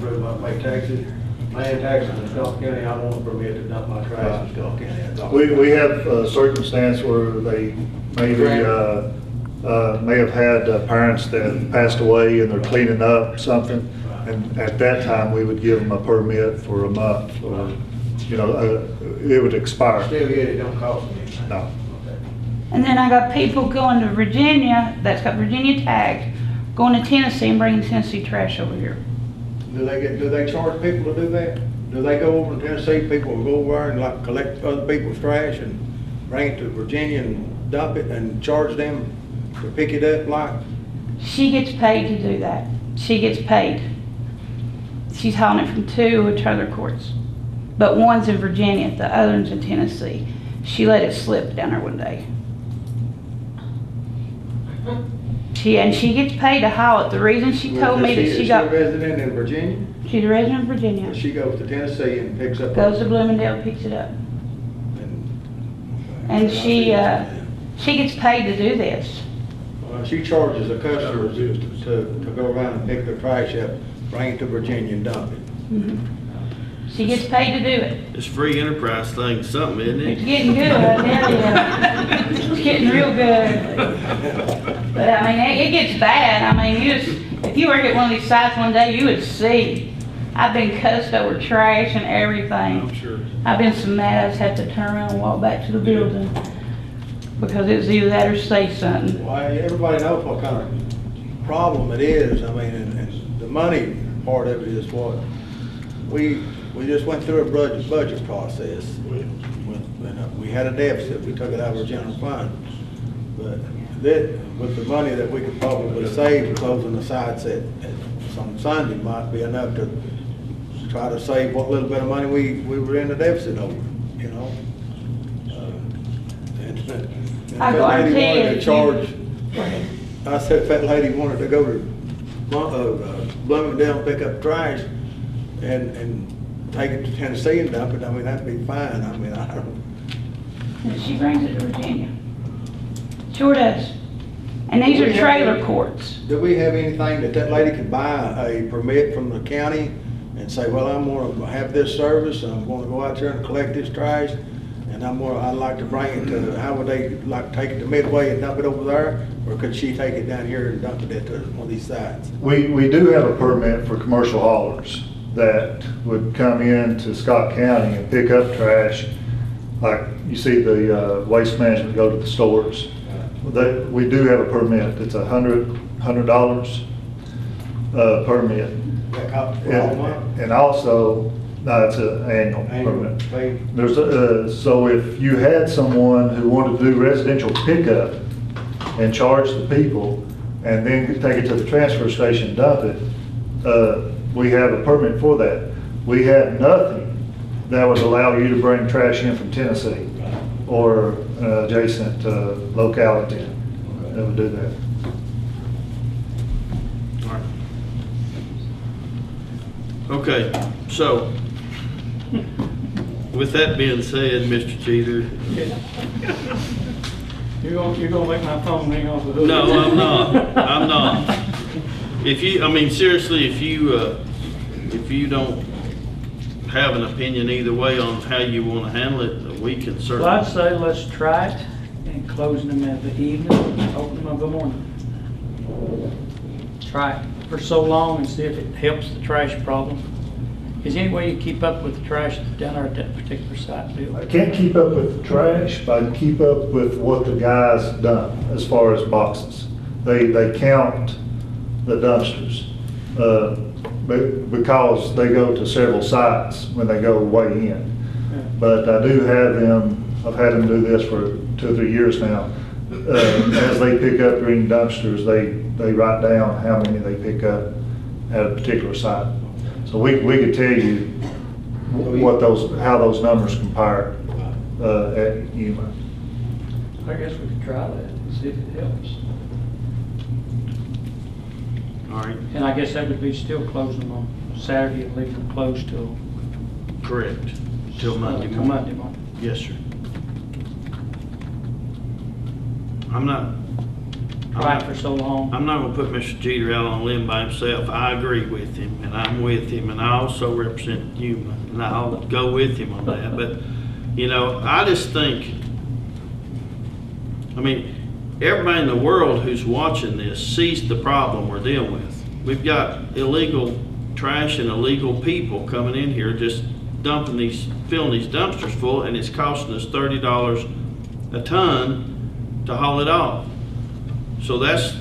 prove I pay taxes, paying taxes in Scott County, I want a permit to dump my trash in Scott County, that's all. We have a circumstance where they maybe, may have had parents that passed away and they're cleaning up something. And at that time, we would give them a permit for a month or, you know, it would expire. Still yet, it don't cost me anything. No. Okay. And then I got people going to Virginia, that's got Virginia tagged, going to Tennessee and bringing Tennessee trash over here. Do they charge people to do that? Do they go over to Tennessee, people will go over there and like collect other people's trash and bring it to Virginia and dump it and charge them to pick it up like? She gets paid to do that. She gets paid. She's hauling it from two trailer courts. But one's in Virginia, the other one's in Tennessee. She let it slip down there one day. She gets paid to haul it. The reason she told me that Is she a got, resident in Virginia? she's a resident of Virginia. She goes to Tennessee and picks up. Goes to Bloomingdale, picks it up. And she gets paid to do this. She charges the customers to go around and pick their trash up, bring it to Virginia and dump it. Mhm. She gets paid to do it. This free enterprise thing, something, isn't It's it? getting good, I tell you. It's getting real good. But I mean, it gets bad. I mean, if you work at one of these sites one day, you would see. I've been cussed over trash and everything. I'm sure. I've been so mad I just had to turn around and walk back to the building. Because it was either that or say something. Well, everybody knows what kind of problem it is. I mean, and the money part of it is what we just went through a budget process. We had a deficit. We took it out of our general fund. But that, with the money that we could probably save closing the sites on Sunday might be enough to try to save what little bit of money we were in the deficit over, you know? And I if that lady guarantee wanted you, to charge, I said if that lady wanted to go to Bloomingdale and pick up trash and take it to Tennessee and dump it, I mean, that'd be fine. I mean, I don't. And she brings it to Virginia. Sure does. And these are trailer courts. Do we have anything that lady could buy a permit from the county and say, well, I'm gonna have this service, and I'm gonna go out there and collect this trash, and I'd like to bring it to, how would they like to take it to Midway and dump it over there? Or could she take it down here and dump it at one of these sites? We do have a permit for commercial haulers that would come in to Scott County and pick up trash. Like you see the waste management go to the stores. We do have a permit. It's $100 permit. And also, no, it's an annual permit. There's so if you had someone who wanted to do residential pickup and charge the people and then take it to the transfer station and dump it, we have a permit for that. We have nothing that would allow you to bring trash in from Tennessee or adjacent locality that would do that. Okay, so, with that being said, Mr. Cheater, You're gonna make my phone ring off the hook. no, I'm not, I'm not. If you, I mean, seriously, if you don't have an opinion either way on how you want to handle it, we can Well, I'd certainly. say let's try it and closing them in the evening, open them in the morning. Try it for so long and see if it helps the trash problem. Is there any way you keep up with the trash down there at that particular site, Bill? I can't keep up with the trash, but I can keep up with what the guys dump as far as boxes. They count the dumpsters, because they go to several sites when they go weigh in. But I do have them, I've had them do this for 2 or 3 years now. As they pick up green dumpsters, they write down how many they pick up at a particular site. So we could tell you how those numbers compare at Yuma. I guess we could try that and see if it helps. All right, And I guess that would be still closing them on Saturday and leaving them closed till correct. Till Monday till morning. Monday morning. Yes, sir. I'm not Try it for so long. I'm not gonna put Mr. Jeter out on a limb by himself. I agree with him, and I'm with him, and I also represent Yuma, and I'll go with him on that. But, you know, I just think, I mean, everybody in the world who's watching this sees the problem we're dealing with. We've got illegal trash and illegal people coming in here just dumping filling these dumpsters full, and it's costing us $30 a ton to haul it off. So that's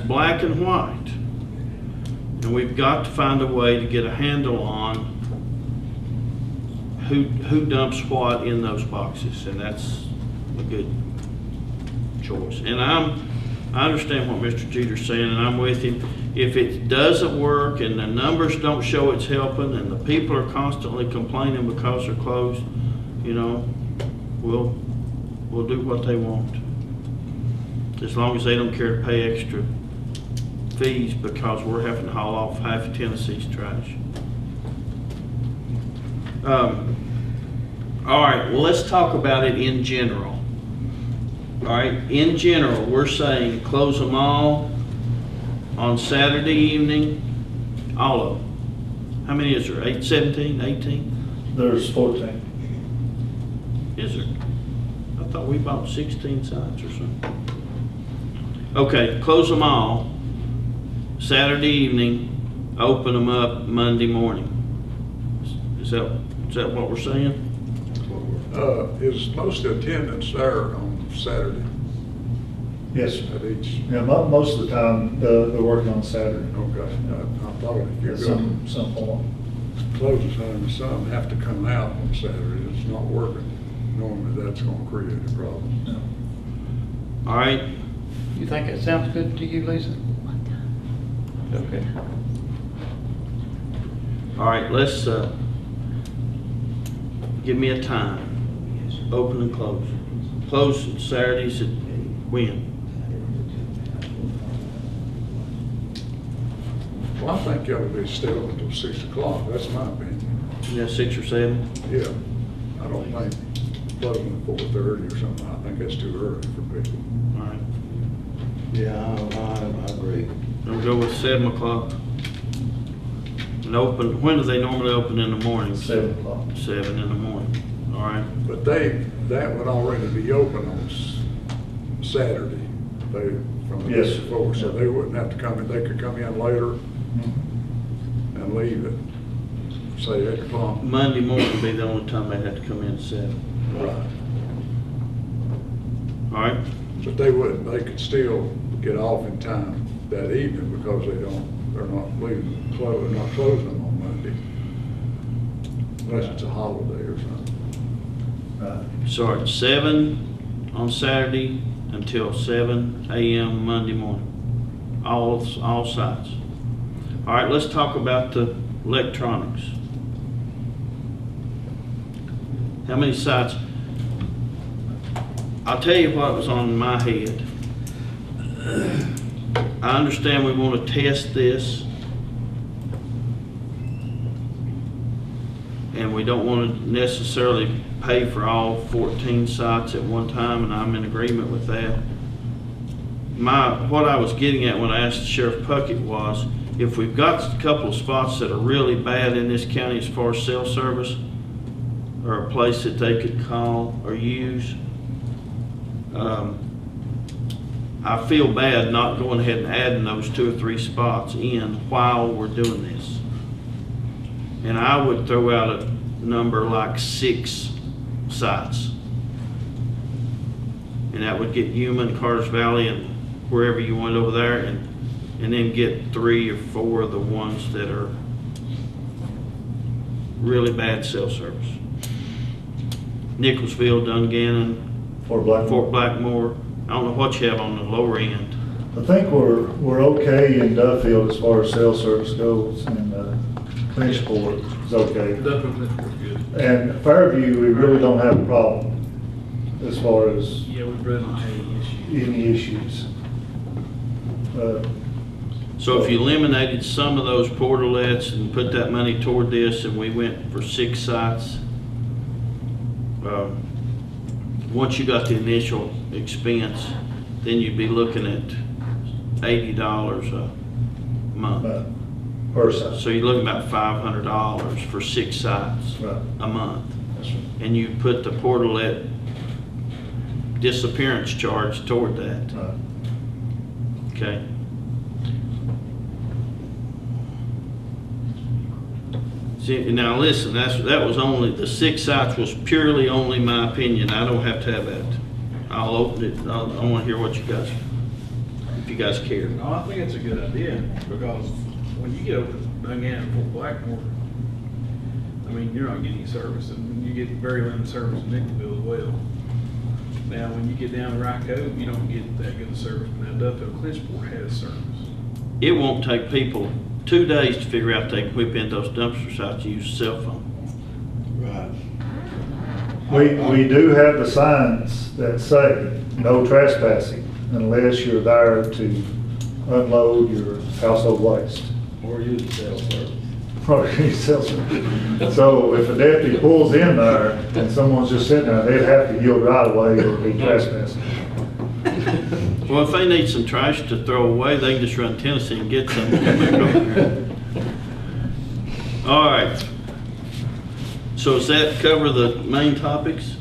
black and white. And we've got to find a way to get a handle on who dumps what in those boxes, and that's a good choice. And I understand what Mr. Jeter's saying, and I'm with him. If it doesn't work and the numbers don't show it's helping and the people are constantly complaining because they're closed, you know, we'll do what they want. As long as they don't care to pay extra fees because we're having to haul off half of Tennessee's trash. All right, well, let's talk about it in general. All right, in general, we're saying close them all on Saturday evening, all of them. How many is there? 17, 18? There's 14. Is there? I thought we bought 16 sites or something. Okay, close them all Saturday evening, open them up Monday morning. Is that what we're saying? Is most of the attendance there on Saturday Yes, sir. at each? Yeah, most of the time, they're working on Saturday Okay, I thought if you're at going some point. to close the time, some have to come out on Saturday. It's not working. Normally, that's going to create a problem. All right, You think it sounds good to you, Lisa? Okay. all right, let's, give me a time. Open and close. Close Saturdays at when? Well, I think it ought to be still until 6 o'clock. That's my opinion. Yeah, 6 or 7? Yeah, I don't think closing at 4:30 or something. I think that's too early for people. All right, Yeah, I agree. we'll go with 7 o'clock. And open, when do they normally open in the morning? 7 o'clock. 7 in the morning, all right. But that would already be open on Saturday, from the Yes. day before, so they wouldn't have to come in, they could come in later and leave at, say, 8 o'clock. Monday morning would be the only time they'd have to come in at 7. Right. All right, But they could still get off in time that evening because they're not closing them on Monday. Unless it's a holiday or something. Right. so at 7 on Saturday until 7 a.m. Monday morning, all sites. All right, let's talk about the electronics. How many sites? I'll tell you what was on my head. I understand we want to test this, and we don't want to necessarily pay for all 14 sites at one time, and I'm in agreement with that. What I was getting at when I asked Sheriff Puckett was, if we've got a couple of spots that are really bad in this county as far as cell service, or a place that they could call or use, I feel bad not going ahead and adding those 2 or 3 spots in while we're doing this. And I would throw out a number like 6 sites. And that would get Human, Carter's Valley, and wherever you want over there, and then get 3 or 4 of the ones that are really bad cell service. Nicholsville, Dungannon, For Blackmore. Fort Blackmore. I don't know what you have on the lower end. I think we're okay in Duffield as far as cell service goes, and Clinchport is okay. Definitely good. And Fairview, we really don't have a problem as far as Yeah, we really don't have any issue. any issues. So if you eliminated some of those portalets and put that money toward this, and we went for 6 sites, once you got the initial expense, then you'd be looking at $80 a month. Per site. So you're looking about $500 for 6 sites Right. a month. That's right. And you put the portalet disappearance charge toward that, Right. okay? See, now listen, that was only, the 6 sites was purely only my opinion. I don't have to have that. I'll open it, I want to hear what you guys, if you guys care. No, I think it's a good idea, because when you get over to Dungannon and Fort Blackmore, I mean, you're not getting any service, and you get very limited service in Nicholsville as well. Now, when you get down to Ryco, you don't get that good of service, but now Duffield Clinchport has service. It won't take people 2 days to figure out they can whip in those dumpster sites and use a cell phone. Right. We do have the signs that say no trespassing unless you're there to unload your household waste. Or use the cell service. Or your cell service. So if a deputy pulls in there and someone's just sitting there, they'd have to yield right away or be trespassing. Well, if they need some trash to throw away, they can just run Tennessee and get some. All right. So does that cover the main topics?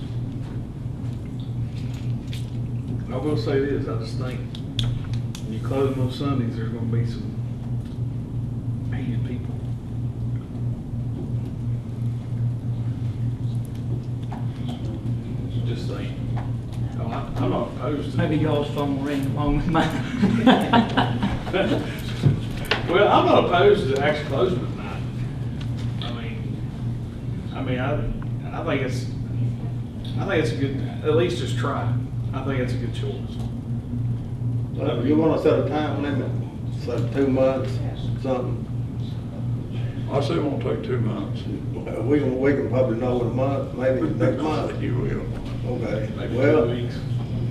I will say this, I just think, when you close on Sundays, there's gonna be some hated people. Just saying. Oh, I'm not opposed to it. Maybe y'all's phone will ring along with mine. Well, I'm not opposed to actually closing at night. I think it's a good, at least just try. I think it's a good choice. Well, you wanna set a time limit, say 2 months, something? I say it won't take 2 months. We can probably know in a month, maybe next month. You will. Okay, Maybe well, 2 weeks.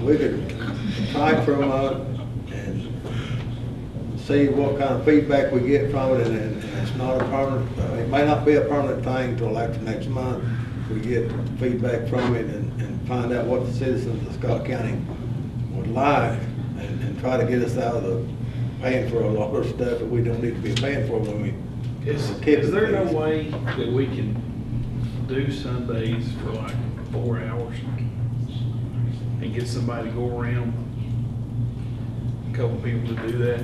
we could try for a month and see what kind of feedback we get from it, and it's not a permanent, it may not be a permanent thing till after next month. We get feedback from it and find out what the citizens of Scott County would like, and try to get us out of the paying for a lot of stuff that we don't need to be paying for when we. Is there no way that we can do Sundays for like 4 hours and get somebody to go around, a couple people to do that?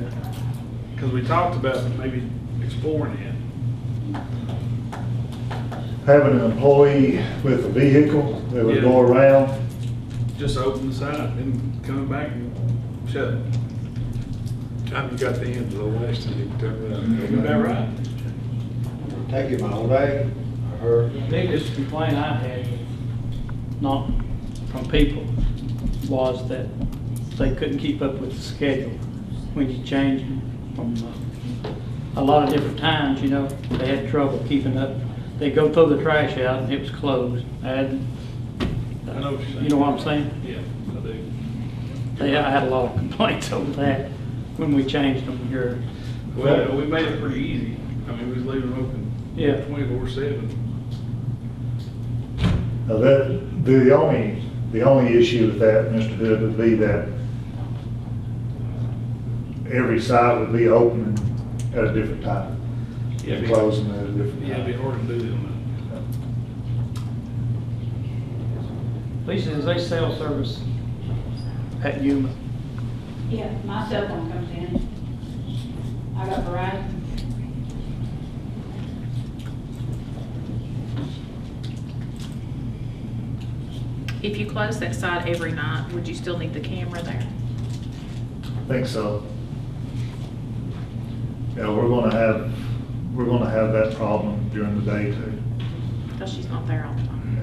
Because we talked about maybe exploring it. Having an employee with a vehicle that would go around. Just open the site and coming back and shut it. Time you got the end of the last and you turn around. Is that right? Take him all day, or her. The biggest complaint I had, not from people, was that they couldn't keep up with the schedule. When you change from a lot of different times, you know, they had trouble keeping up. They go throw the trash out and it was closed. I know what you're saying. You know what I'm saying? Yeah, I do. I had a lot of complaints over that when we changed them here. Well, we made it pretty easy. I mean, we was leaving them open. Yeah. 24/7. Now the only issue with that, Mr. Hood, would be that every site would be open at a different time. Yeah, And it'd be- closing at a different Yeah, it'd be time. hard to do them. Lisa, is they cell service at Yuma? Yeah, my cell phone comes in. I got Verizon. If you close that site every night, would you still need the camera there? I think so. Yeah, we're gonna have that problem during the day too. Because she's not there all the time.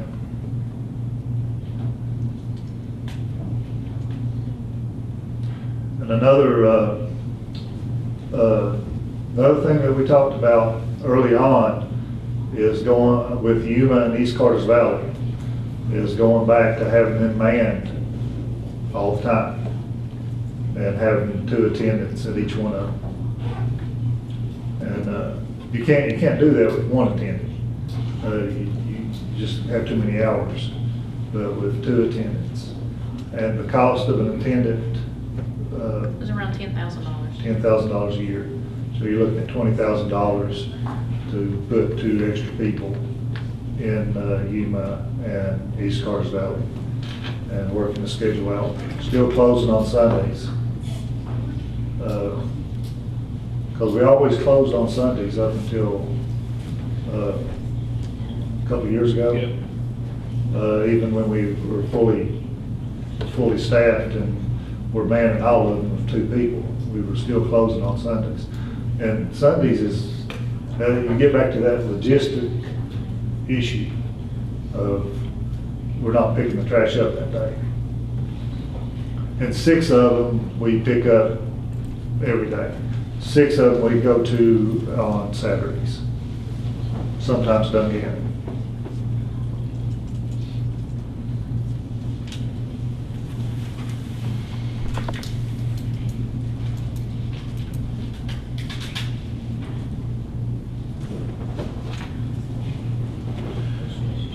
Yeah. And another thing that we talked about early on is going with Yuma and East Carter's Valley, is going back to having them manned all the time and having 2 attendants at each one of them. And you can't do that with 1 attendant. You just have too many hours, but with 2 attendants. And the cost of an attendant, It was around $10,000. $10,000 a year. So you're looking at $20,000 to put 2 extra people in Yuma and East Carter's Valley and working the schedule out. Still closing on Sundays. Because we always closed on Sundays up until a couple of years ago. Even when we were fully staffed and we're manning all of them with 2 people, we were still closing on Sundays. And Sundays is, you get back to that logistic issue of we're not picking the trash up that day. And 6 of them we pick up every day. 6 of them we go to on Saturdays, sometimes Duncan.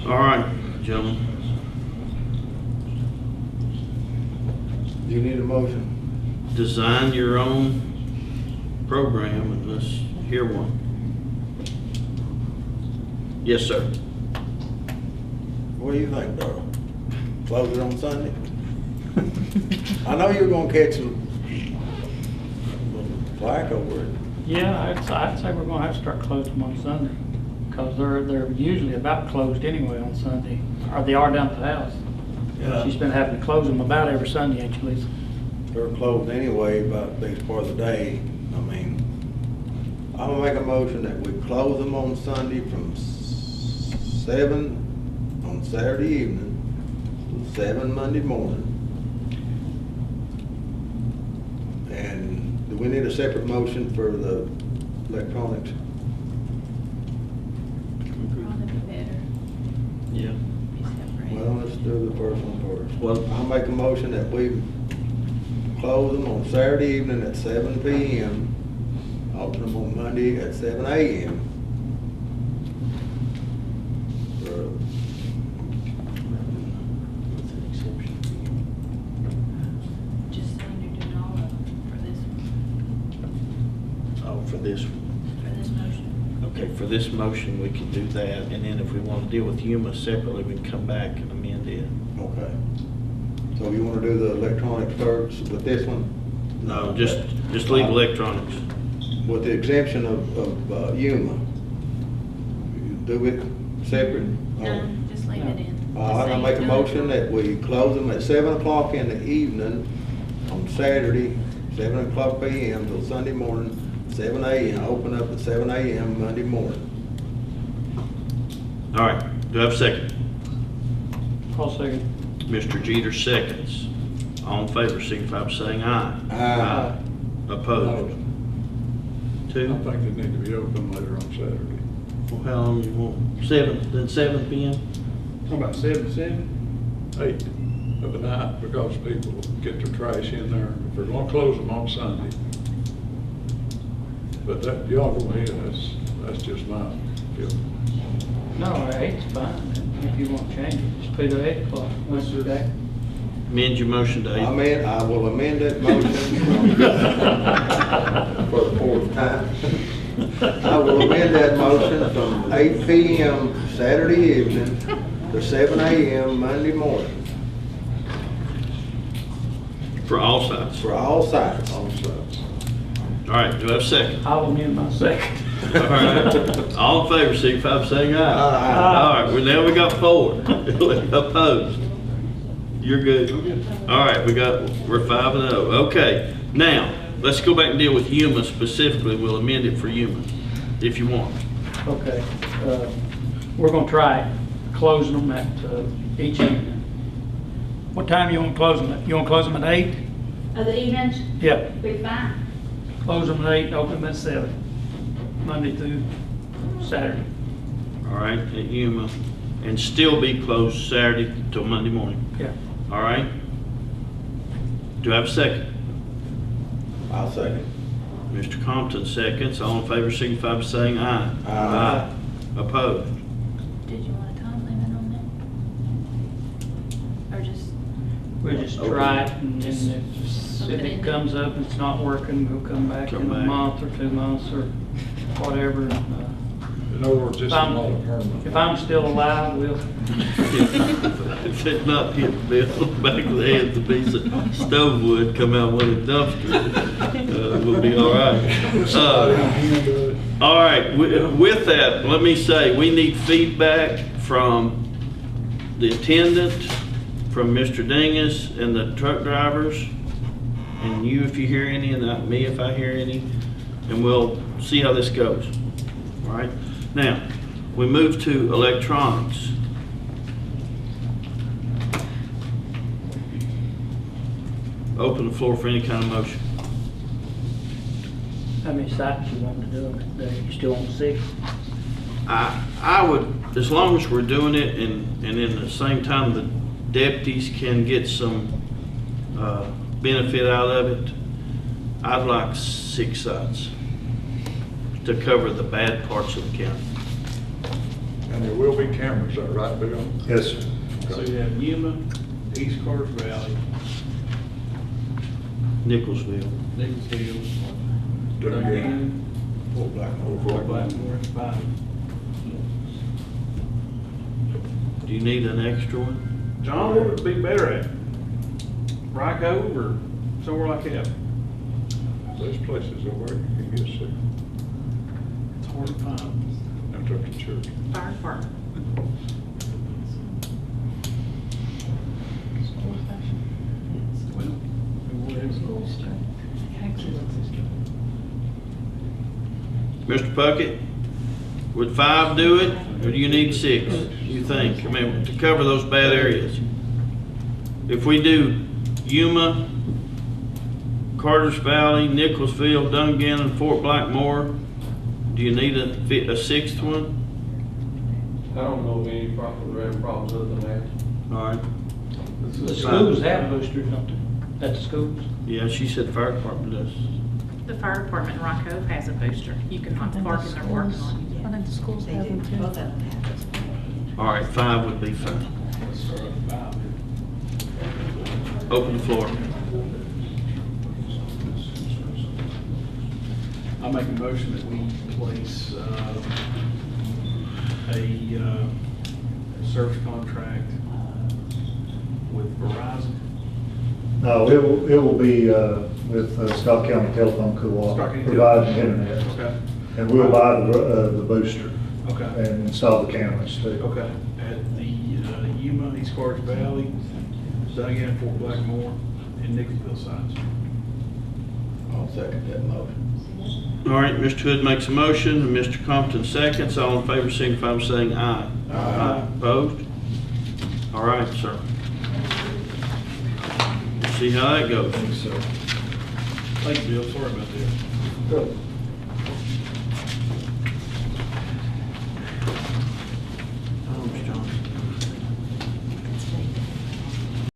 All right, gentlemen. You need a motion? Design your own program and let's hear one. Yes, sir. What do you think, Darrell? Close it on Sunday? I know you're gonna catch some flack over it. Yeah, I'd say we're gonna have to start closing them on Sunday, because they're usually about closed anyway on Sunday, or they are down at the house. Yeah. She's been having to close them about every Sunday, ain't you, Lisa? They're closed anyway about the biggest part of the day. I mean, I'm gonna make a motion that we close them on Sunday from 7 on Saturday evening to 7 Monday morning. And do we need a separate motion for the electronics? Probably be better. Yeah. Be separate. Well, let's do the first one first. Well- I'll make a motion that we close them on Saturday evening at 7 p.m., open them on Monday at 7 a.m. Just saying you're doing all of them Oh, for this one. for this motion. Okay, for this motion, we can do that, and then if we want to deal with Yuma separately, we can come back and amend it. Okay. So you want to do the electronics first with this one? No, just leave electronics. With the exemption of Yuma? You do it separate? No, just leave it in. All right, I make a motion that we close them at 7 o'clock in the evening on Saturday, 7 o'clock p.m. till Sunday morning, 7 a.m., open up at 7 a.m. Monday morning. All right, do I have a second? I'll second. Mr. Jeter seconds. All in favor, signify by saying aye. Aye. Opposed? I 2? think they need to be open later on Saturday. Well, how long you want? 7, then 7 p.m.? How about 7 to 7? 8 of the night, because people get their trash in there. If they're gonna close them on Sunday. But that, y'all go ahead, that's just my feeling. No, 8's fine, if you want to change it, just put it at 8 o'clock. Let's do that. Amend your motion to 8. I will amend that motion for the fourth time. I will amend that motion from 8 p.m. Saturday evening to 7 a.m. Monday morning For all sides. for all sides. All right, do I have a second? I'll amend my second. All right. All in favor, signify by saying aye. Aye. All right, well, now we got 4. Opposed? You're good? All right, we're 5-0. Okay, now, let's go back and deal with Yuma specifically. We'll amend it for Yuma, if you want. Okay, we're gonna try closing them at each evening. What time you want to close them at? You want to close them at 8? Of the evenings, Yep. be fine. Close them at 8 and open them at 7, Monday through Saturday. All right, at Yuma, and still be closed Saturday till Monday morning. Yeah. All right? Do I have a second? I'll second. Mr. Compton seconds. All in favor, signify by saying aye. Aye. Opposed? Did you want a time limit on that? Or just? We'll just try it, and then if Something in it there. comes up, it's not working, we'll come back Come in a back. month or 2 months or whatever. In other words, this is not a permanent. If I'm still alive, we'll, If it not hit Bill back of the head, the piece of stove wood come out with a dumpster, we'll be all right. All right, with that, let me say, we need feedback from the attendant, from Mr. Dingus and the truck drivers, and you if you hear any, and me if I hear any, and we'll see how this goes. All right? Now, we move to electronics. Open the floor for any kind of motion. how many sites you want to do them? You still want 6? I would, as long as we're doing it and in the same time the deputies can get some benefit out of it, I'd like 6 sites to cover the bad parts of the county. And there will be cameras there, right, Bill? Yes, sir. So you have Yuma, East Carter Valley, Nicholsville. Nicholsville, Dungan. Fort Blackmore. Fort Blackmore, and 5. Do you need an extra one? John, what would it be better at? Ryco or somewhere like that? There's places that where you can get sick. It's hard to find. After the church. Fire department. Well, whatever. Mr. Puckett, would 5 do it, or do you need 6, you think? I mean, to cover those bad areas. If we do Yuma, Carter's Valley, Nicholsville, Dungan, and Fort Blackmore, do you need a 6th one? I don't know of any problems other than that. All right. The schools have boosters, don't they? At the schools? Yeah, she said the fire department does. The fire department in Rock Cove has a booster. You can like park in their parking lot. I think the schools have them too. All right, 5 would be fine. Let's start at 5. Open the floor. I make a motion that we place a service contract with Verizon. No, it will be with Scott County Telephone Scott Co-op County providing internet. Okay, And we'll buy the booster okay, and install the cameras too. okay. At the Yuma, East Carter Valley, Dungan, Fort Blackmore, and Nicholsville sites. I'll second that motion. All right, Mr. Hood makes a motion, and Mr. Compton seconds. All in favor, signify by saying aye. Aye. Opposed? All right, sir. See how that goes. Thank you, Bill, sorry about that.